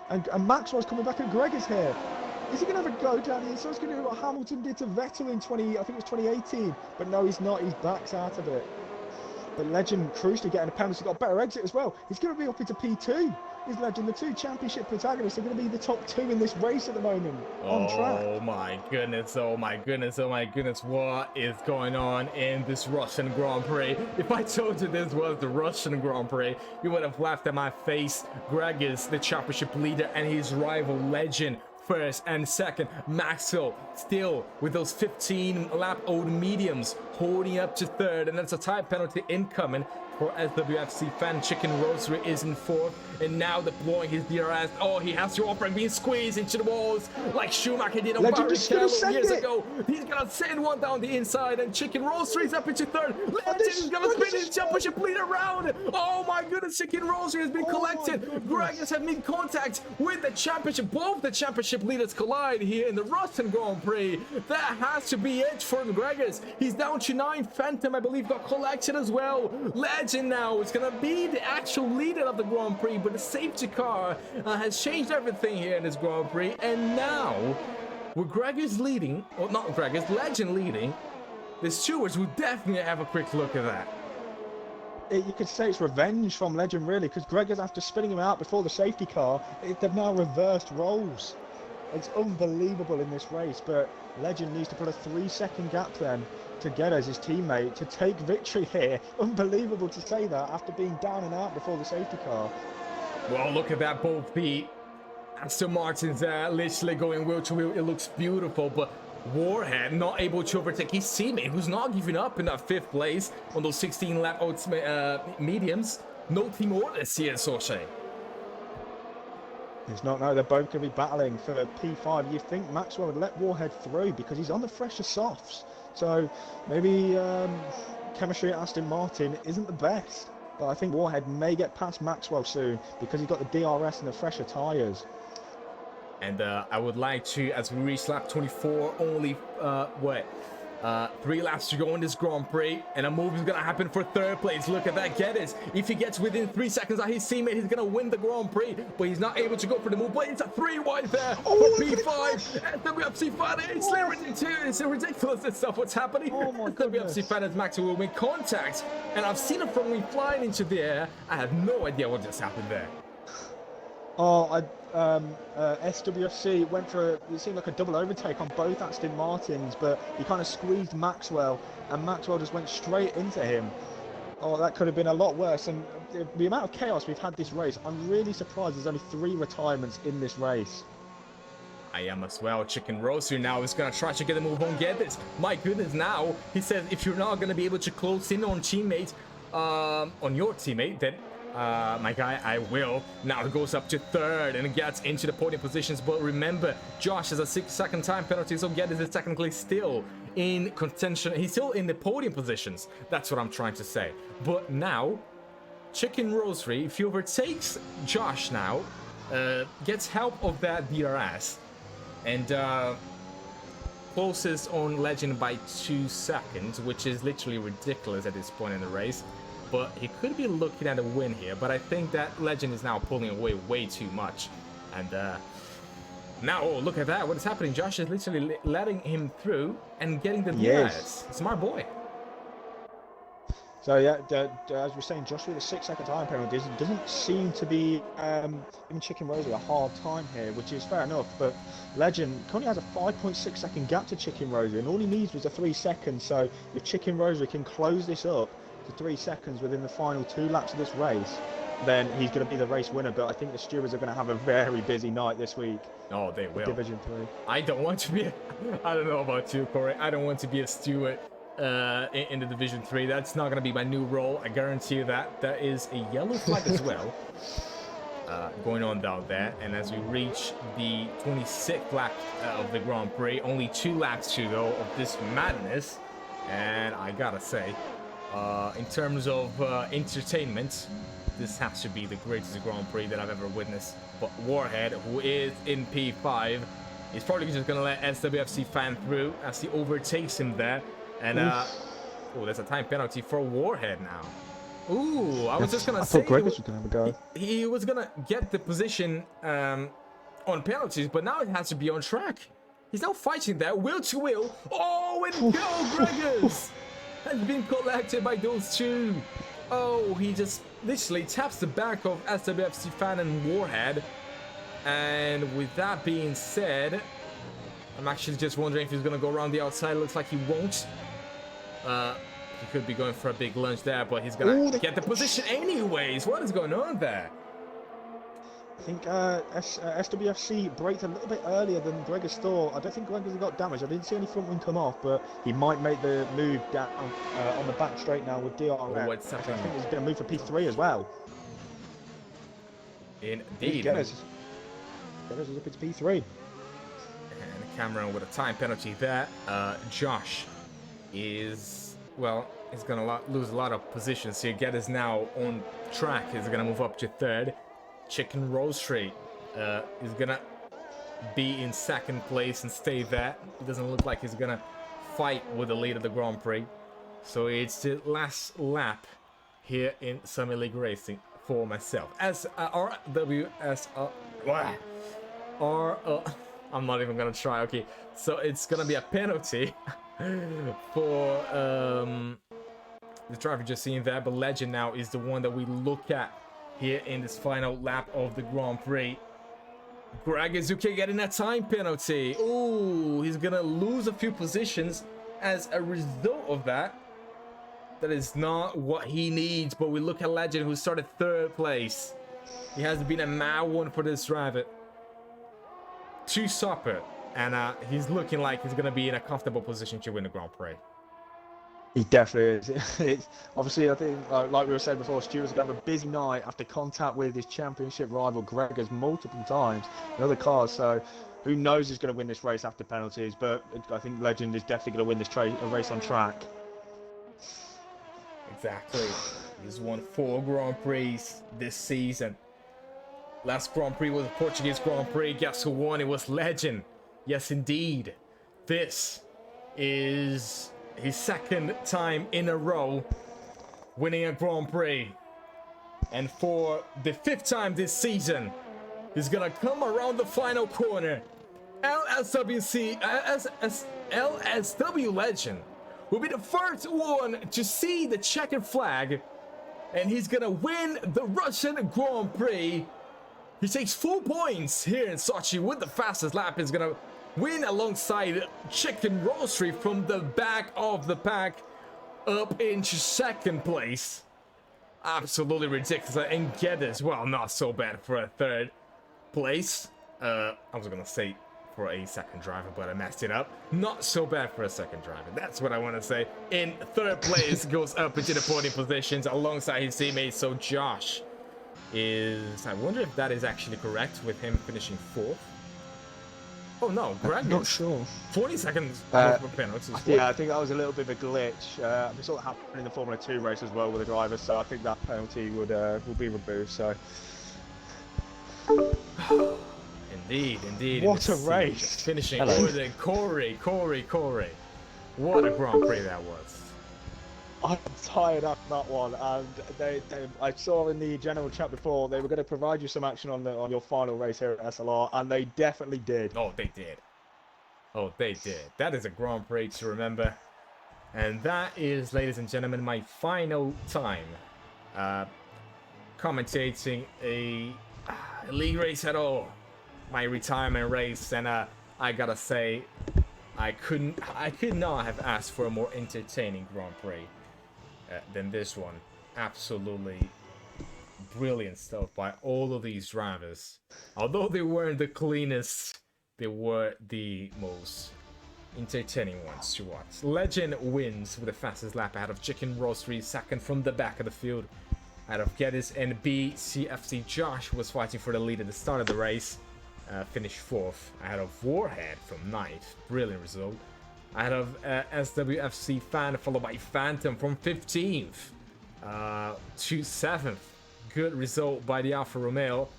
B: And Maxwell's coming back at Gregors here. Is he going to have a go down the inside? He's going to do what Hamilton did to Vettel in 2018. But no, he's not. He's backs out of it. But Legend crucially getting a penalty. He's got a better exit as well. He's going to be up into P2. Is Legend, the two championship protagonists, are going to be the top two in this race at the moment on track.
A: Oh my goodness, oh my goodness, oh my goodness, what is going on in this Russian Grand Prix? If I told you this was the Russian Grand Prix, you would have laughed at my face. Greg is the championship leader and his rival Legend first and second. Maxwell still with those 15 lap old mediums holding up to third, and that's a time penalty incoming for SWFC fan. Chicken Roastery is in fourth, and now deploying his DRS. Oh, he has to offer and being squeezed into the walls like Schumacher did on Barrichello years ago. He's gonna send one down the inside, and Chicken Roastery is up into third. Legend is gonna spin his championship lead around. Oh my goodness, Chicken Roastery has been collected. Greg has made contact with the championship. Both the championship leaders collide here in the Russian Grand Prix. That has to be it for Gregors. He's down to 9. Phantom, I believe, got collected as well. Legend now is gonna be the actual leader of the Grand Prix, but the safety car has changed everything here in this Grand Prix. And now, with Gregors leading, or not Gregors, Legend leading, the stewards will definitely have a quick look at that.
B: You could say it's revenge from Legend, really, because Gregors, after spinning him out before the safety car, they've now reversed roles. It's unbelievable in this race, but Legend needs to put a 3-second gap then to get as his teammate to take victory here. Unbelievable to say that after being down and out before the safety car.
A: Well, look at that, both the Aston Martin's literally going wheel to wheel. It looks beautiful, but Warhead not able to overtake his teammate, who's not giving up in that 5th place on those 16 lap mediums. No team orders here, Soche.
B: It's not, no, they're both going to be battling for P5. You think Maxwell would let Warhead through because he's on the fresher softs. So maybe chemistry at Aston Martin isn't the best. But I think Warhead may get past Maxwell soon because he's got the DRS and the fresher tyres.
A: And I would like to, as we reach lap 24, only 3 laps to go in this Grand Prix, and a move is gonna happen for 3rd place. Look at that, Geddes. If he gets within 3 seconds of his teammate, he's gonna win the Grand Prix, but he's not able to go for the move. But it's a 3 wide there for P5. SWFC fan, it's ridiculous this stuff. What's happening? SWFC fan as Maxwell will make contact, and I've seen it from me flying into the air. I have no idea what just happened there.
B: SWFC went for it seemed like a double overtake on both Aston Martins, but he kind of squeezed Maxwell, and Maxwell just went straight into him. Oh, that could have been a lot worse. And the amount of chaos we've had this race, I'm really surprised there's only 3 retirements in this race.
A: I am as well. Chicken Roaster now is going to try to get a move on Geddes. My goodness, now he says if you're not going to be able to close in on teammate, on your teammate, then my guy, I will. Now it goes up to 3rd and gets into the podium positions. But remember, Josh has a 6-second time penalty, so Geddes is technically still in contention. He's still in the podium positions. That's what I'm trying to say. But now, Chicken Roastery, if he overtakes Josh now, gets help of that DRS, and closes on Legend by 2 seconds, which is literally ridiculous at this point in the race. But he could be looking at a win here, but I think that Legend is now pulling away way too much. And now, oh, look at that. What is happening? Josh is literally letting him through and getting the DRS. Smart boy.
B: So yeah, as we're saying, Josh with a 6-second time penalty doesn't seem to be giving Chicken Roastery a hard time here, which is fair enough. But Legend currently has a 5.6 second gap to Chicken Roastery, and all he needs was a 3 seconds. So if Chicken Roastery can close this up to 3 seconds within the final 2 laps of this race, then he's going to be the race winner. But I think the stewards are going to have a very busy night this week.
A: Oh, they will.
B: Division 3.
A: I don't want to be. I don't know about you, Corey. I don't want to be a steward in the Division 3. That's not going to be my new role. I guarantee you that. There is a yellow flag as well going on down there. And as we reach the 26th lap of the Grand Prix, only 2 laps to go of this madness. And I gotta say, in terms of entertainment, this has to be the greatest Grand Prix that I've ever witnessed. But Warhead, who is in P5, is probably just gonna let SWFC fan through as he overtakes him there. And oh, there's a time penalty for Warhead now. Ooh, I was just gonna say
B: Greg was gonna have a go.
A: He was gonna get the position on penalties, but now it has to be on track. He's now fighting there, wheel to wheel. Oh, and go, Gregors! Has been collected by those two. Oh, he just literally taps the back of SWFC fan and Warhead. And with that being said, I'm actually just wondering if he's gonna go around the outside. Looks like he won't. He could be going for a big lunge there, but he's gonna get the position anyways. What is going on there?
B: I think SWFC braked a little bit earlier than Gregors thought. I don't think Gregors got damaged. I didn't see any front wing come off, but he might make the move down on the back straight now with DRS.
A: Oh, what's
B: I
A: happening?
B: think he's going to move for P3 as well.
A: Indeed.
B: Gregors is up into P3.
A: And Cameron with a time penalty there. Josh is, well, he's going to lose a lot of positions here. Get now on track. He's going to move up to 3rd. Chicken Roastery is gonna be in 2nd place and stay there. It doesn't look like he's gonna fight with the lead of the Grand Prix. So it's the last lap here in Summer League Racing for myself. I'm not even gonna try. Okay, so it's gonna be a penalty for the driver just seen there, but Legend now is the one that we look at here in this final lap of the Grand Prix. Greg Izuke getting a time penalty. Ooh, he's gonna lose a few positions as a result of that. That is not what he needs, but we look at Legend, who started 3rd place. He has been a mad one for this driver. 2 stopper, and he's looking like he's gonna be in a comfortable position to win the Grand Prix.
B: He definitely is. It's, obviously, I think, like we were saying before, Stewart's going to have a busy night after contact with his championship rival Gregors multiple times in other cars. So, who knows who's going to win this race after penalties? But I think Legend is definitely going to win this race on track.
A: Exactly. He's won 4 Grand Prix this season. Last Grand Prix was the Portuguese Grand Prix. Guess who won? It was Legend. Yes, indeed. This is his 2nd time in a row winning a Grand Prix. And for the 5th time this season, he's gonna come around the final corner. LSW Legend will be the first one to see the checkered flag, and he's gonna win the Russian Grand Prix. He takes 4 points here in Sochi with the fastest lap. He's gonna win alongside Chicken Roastery from the back of the pack up into 2nd place. Absolutely ridiculous. And get as well, not so bad for a 3rd place. I was gonna say for a 2nd driver, but I messed it up. Not so bad for a 2nd driver. That's what I want to say. In 3rd place, goes up into the podium positions alongside his teammates. So Josh is, I wonder if that is actually correct with him finishing 4th. Oh no, Greg,
B: not sure.
A: 40 seconds for penalties.
B: Yeah, I think that was a little bit of a glitch. It sort of happened in the Formula 2 race as well with the drivers, so I think that penalty will be removed. So,
A: indeed.
B: What a race!
A: Finishing order, Corey. What a Grand Prix that was.
B: I'm tired after that one, and I saw in the general chat before they were going to provide you some action on your final race here at SLR, and they definitely did.
A: Oh, they did. That is a Grand Prix to remember, and that is, ladies and gentlemen, my final time commentating a league race at all. My retirement race, and I gotta say, I could not have asked for a more entertaining Grand Prix than this one. Absolutely brilliant stuff by all of these drivers. Although they weren't the cleanest, they were the most entertaining ones to watch. Legend wins with the fastest lap ahead of Chicken Roastery, second from the back of the field. Out of Geddes and BCFC, Josh was fighting for the lead at the start of the race. Finished 4th, ahead of Warhead from 9th. Brilliant result. Ahead of SWFC Fan, followed by Phantom from 15th to 7th. Good result by the Alfa Romeo.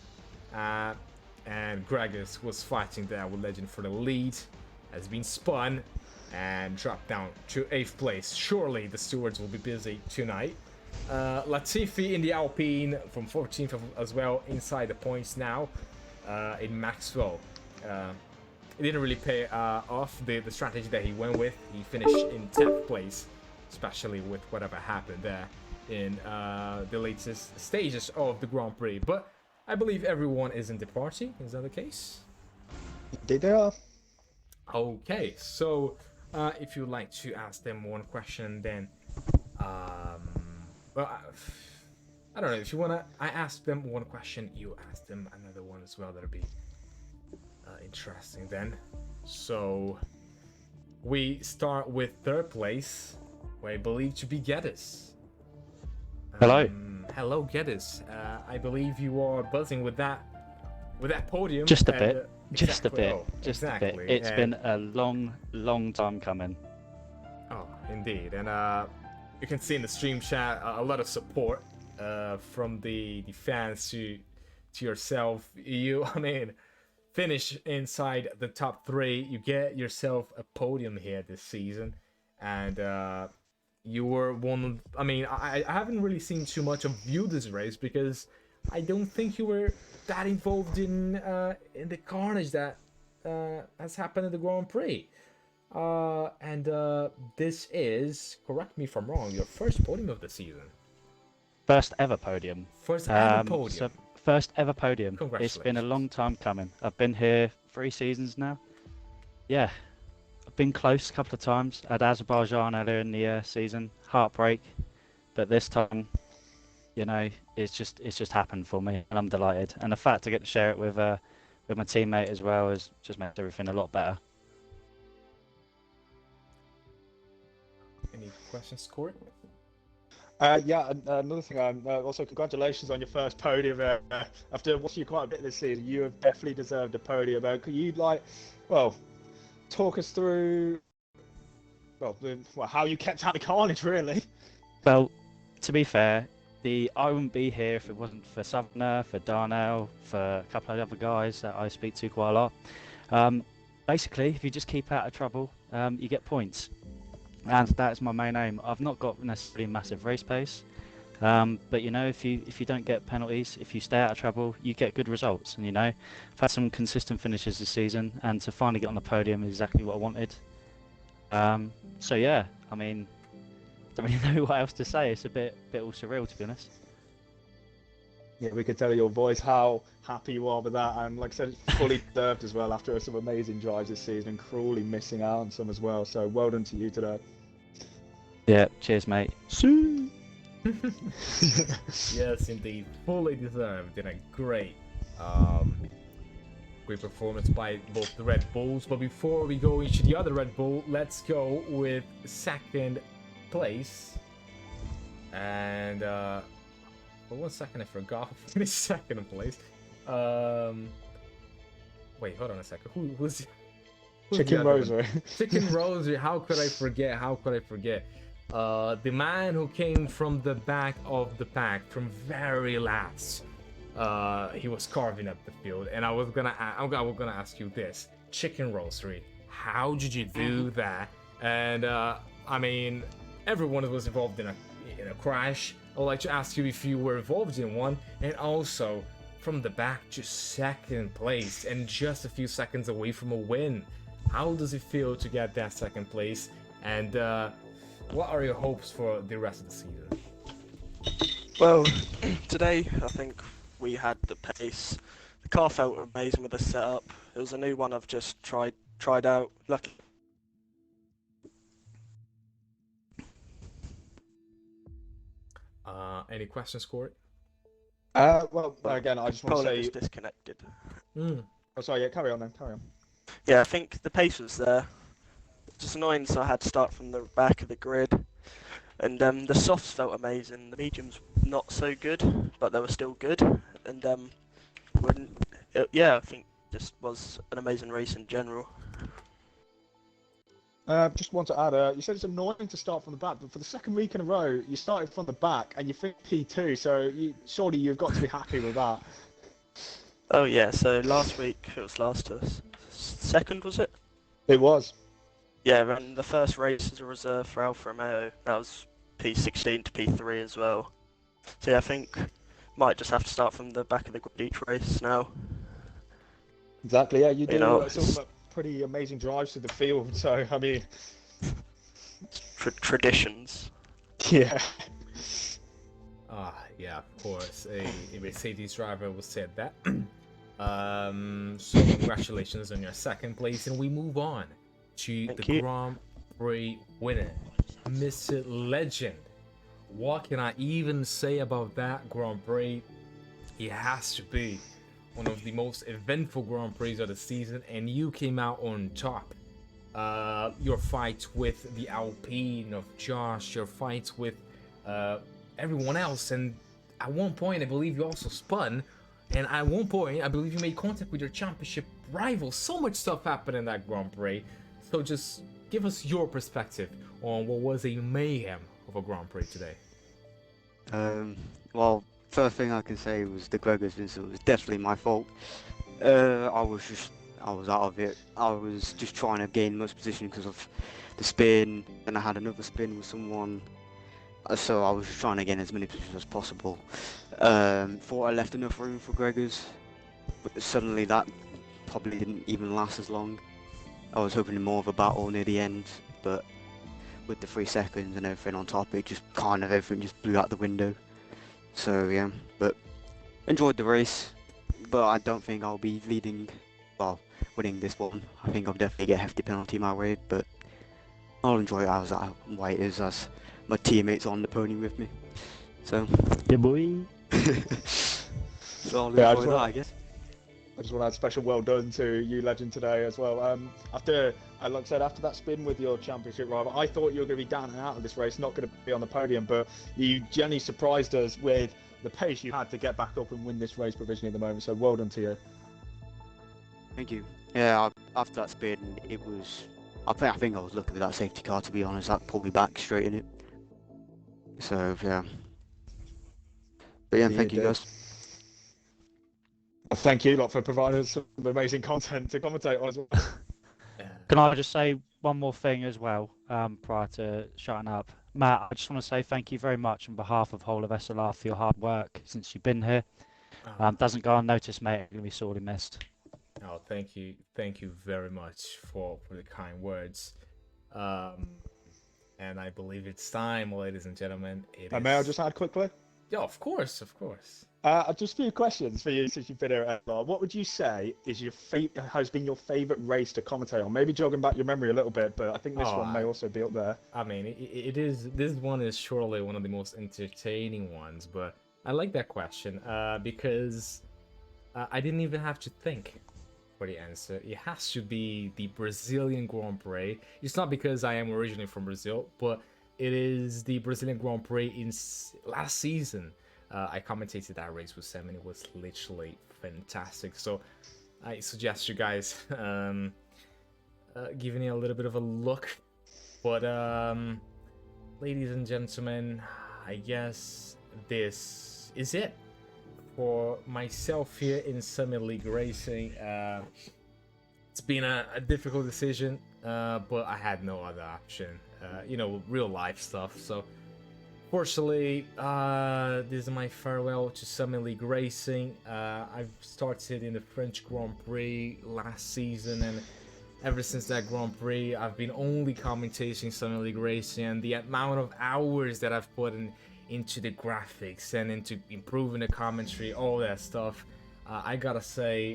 A: And Gregis was fighting there with Legend for the lead. Has been spun and dropped down to 8th place. Surely the stewards will be busy tonight. Latifi in the Alpine from 14th as well, inside the points now. In Maxwell, it didn't really pay off the strategy that he went with. He finished in 10th place, especially with whatever happened there in the latest stages of the Grand Prix. But I believe everyone is in the party. Is that the case?
B: Indeed they are.
A: Okay, so if you'd like to ask them one question, then well, I don't know if you wanna. I ask them one question, you ask them another one as well. That'll be interesting then. So we start with 3rd place, where I believe to be Geddes.
C: Hello.
A: Hello, Geddes. I believe you are buzzing with that podium.
C: Just a
A: and,
C: bit. Just a
A: exactly,
C: bit.
A: oh,
C: Just
A: exactly.
C: a bit. It's been a long time coming.
A: Oh, indeed. And you can see in the stream chat a lot of support from the fans to yourself. I mean, finish inside the top 3. You get yourself a podium here this season. And you were one of, I mean, I haven't really seen too much of you this race because I don't think you were that involved in the carnage that has happened in the Grand Prix. And this is, correct me if I'm wrong, your first podium of the season.
C: First ever podium.
A: First ever podium.
C: So first ever podium.
A: Congratulations.
C: It's been a long time coming. I've been here 3 seasons now. Yeah, I've been close a couple of times at Azerbaijan earlier in the season. Heartbreak, but this time, you know, it's just happened for me, and I'm delighted. And the fact to get to share it with my teammate as well has just made everything a lot better.
A: Any questions, Corey?
B: Yeah, another thing, also congratulations on your first podium. After watching you quite a bit this season, you have definitely deserved a podium. Could you, talk us through, how you kept out the carnage, really?
C: Well, to be fair, I wouldn't be here if it wasn't for Southerner, for Darnell, for a couple of other guys that I speak to quite a lot. Basically, if you just keep out of trouble, you get points. And that's my main aim. I've not got necessarily massive race pace, but you know, if you don't get penalties, if you stay out of trouble, you get good results. And you know, I've had some consistent finishes this season, and to finally get on the podium is exactly what I wanted. So yeah, I mean, don't really know what else to say. It's a bit all surreal, to be honest.
B: Yeah, we could tell your voice how happy you are with that, and like I said, it's fully deserved as well after some amazing drives this season and cruelly missing out on some as well. So well done to you today.
C: Yeah, cheers, mate. See.
A: Yes, indeed, fully deserved. And a great performance by both the Red Bulls. But before we go into the other Red Bull, let's go with 2nd place. And for 1 second, I forgot who finished 2nd place. Wait, hold on a second. Who's
B: Chicken Rosary.
A: Chicken Rosary. How could I forget? The man who came from the back of the pack, from very last. He was carving up the field, and I'm gonna ask you this: Chicken Rosary. How did you do that? And I mean, everyone was involved in a crash. I'd like to ask you if you were involved in one, and also from the back, just 2nd place and just a few seconds away from a win. How does it feel to get that 2nd place? And what are your hopes for the rest of the season?
D: Well, today I think we had the pace. The car felt amazing with the setup. It was a new one I've just tried out. Lucky.
A: Any questions, Corey?
B: Well,
D: But
B: again, I just want to
D: Poland was
B: say.
D: disconnected.
A: Mm.
B: Oh, sorry. Yeah, carry on then. Carry on.
D: Yeah, I think the pace was there. Just annoying, so I had to start from the back of the grid. And the softs felt amazing. The mediums not so good, but they were still good. And yeah, I think just was an amazing race in general.
B: Just want to add, you said it's annoying to start from the back, but for the second week in a row, you started from the back and you finished P2, so surely you've got to be happy with that.
D: Oh yeah, so last week it was second, was it?
B: It was.
D: Yeah, and the first race as a reserve for Alfa Romeo, that was P16 to P3 as well. So yeah, I think might just have to start from the back of the grid each race now.
B: Exactly, yeah, you
D: You
B: do
D: know,
B: some pretty amazing drives to the field, so, I mean,
D: traditions.
B: yeah.
A: Yeah, of course. A Mercedes driver will say that. So congratulations on your second place, and we move on to
D: Thank
A: the
D: you.
A: Grand Prix winner, Mr. Legend. What can I even say about that Grand Prix? It has to be one of the most eventful Grand Prix of the season, and you came out on top. Your fight with the Alpine of Josh, your fight with everyone else, and at one point I believe you also spun, and at one point I believe you made contact with your championship rival. So much stuff happened in that Grand Prix, so just give us your perspective on what was a mayhem of a Grand Prix today.
E: Well, first thing I can say was the Gregor's incident was definitely my fault. I was out of it. I was just trying to gain most position because of the spin, and I had another spin with someone. So I was just trying to gain as many positions as possible. Thought I left enough room for Gregor's, but suddenly that probably didn't even last as long. I was hoping more of a battle near the end, but with the 3 seconds and everything on top, it just kind of everything just blew out the window. So yeah, but enjoyed the race, but I don't think I'll be winning this one. I think I'll definitely get a hefty penalty my way, but I'll enjoy it as why it is as my teammates on the podium with me. So
C: Yeah, boy.
E: so I'll
B: Yeah,
E: enjoy that, I guess.
B: I just want to add special well done to you, Legend, today as well. Like I said, after that spin with your championship rival, I thought you were going to be down and out of this race, not going to be on the podium, but you genuinely surprised us with the pace you had to get back up and win this race provisionally at the moment. So well done to you.
E: Thank you. Yeah, after that spin, it was. I think I was lucky with that safety car. To be honest, that pulled me back straight in it. So yeah. But yeah, thank you guys.
B: Thank you lot for providing us some amazing content to commentate on as well.
C: Can I just say one more thing as well, prior to shutting up? Matt, I just want to say thank you very much on behalf of whole of SLR for your hard work since you've been here. Doesn't go unnoticed, mate. You're going to be sorely missed.
A: Oh, thank you very much for the kind words. And I believe it's time, ladies and gentlemen.
B: May I just add quickly?
A: Yeah, of course.
B: Just a few questions for you since you've been here at SLR. What would you say is has been your favourite race to commentate on? Maybe jogging back your memory a little bit, but I think this one may also be up there.
A: I mean, it is. This one is surely one of the most entertaining ones, but I like that question because I didn't even have to think for the answer. It has to be the Brazilian Grand Prix. It's not because I am originally from Brazil, but it is the Brazilian Grand Prix in last season. I commentated that race with Sam, and it was literally fantastic. So I suggest you guys giving it a little bit of a look. But ladies and gentlemen, I guess this is it for myself here in Summer League Racing. It's been a difficult decision, but I had no other option. Real life stuff. So fortunately, this is my farewell to Summer League Racing. I've started in the French Grand Prix last season, and ever since that Grand Prix, I've been only commentating Summer League Racing, and the amount of hours that I've put into the graphics and into improving the commentary, all that stuff, I gotta say,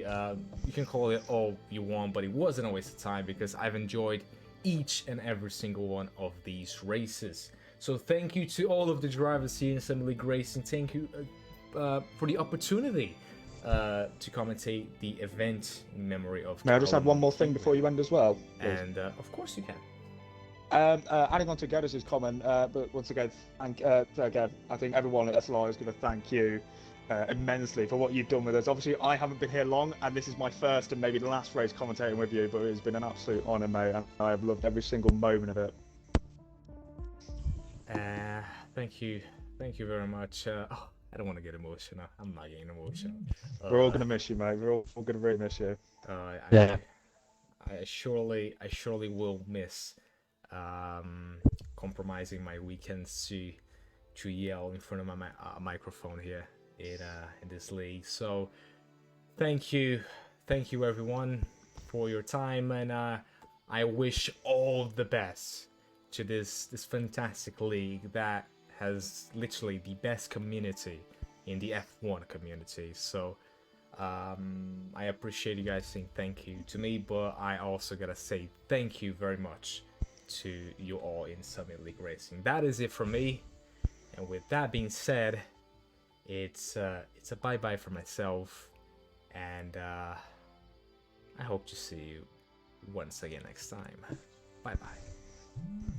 A: you can call it all you want, but it wasn't a waste of time because I've enjoyed each and every single one of these races. So thank you to all of the drivers here in Summer League Racing. Thank you for the opportunity to commentate the event in memory of.
B: May I just add
A: Carl
B: one more thing before you end as well? Please?
A: And of course you can.
B: Adding on to Geddes' comment, but once again, again, I think everyone at SLR is going to thank you immensely for what you've done with us. Obviously, I haven't been here long, and this is my first and maybe the last race commentating with you, but it's been an absolute honour, mate, and I have loved every single moment of it.
A: Thank you very much. I don't want to get emotional. I'm not getting emotional.
B: We're all going to miss you, mate. We're all going to really miss you.
C: Yeah.
A: I surely will miss compromising my weekends to yell in front of my microphone here in this league. So thank you everyone for your time, and I wish all the best to this fantastic league that has literally the best community in the F1 community. So I appreciate you guys saying thank you to me, but I also gotta say thank you very much to you all in Summit League Racing. That is it for me, and with that being said, it's a bye-bye for myself, and I hope to see you once again next time. Bye-bye.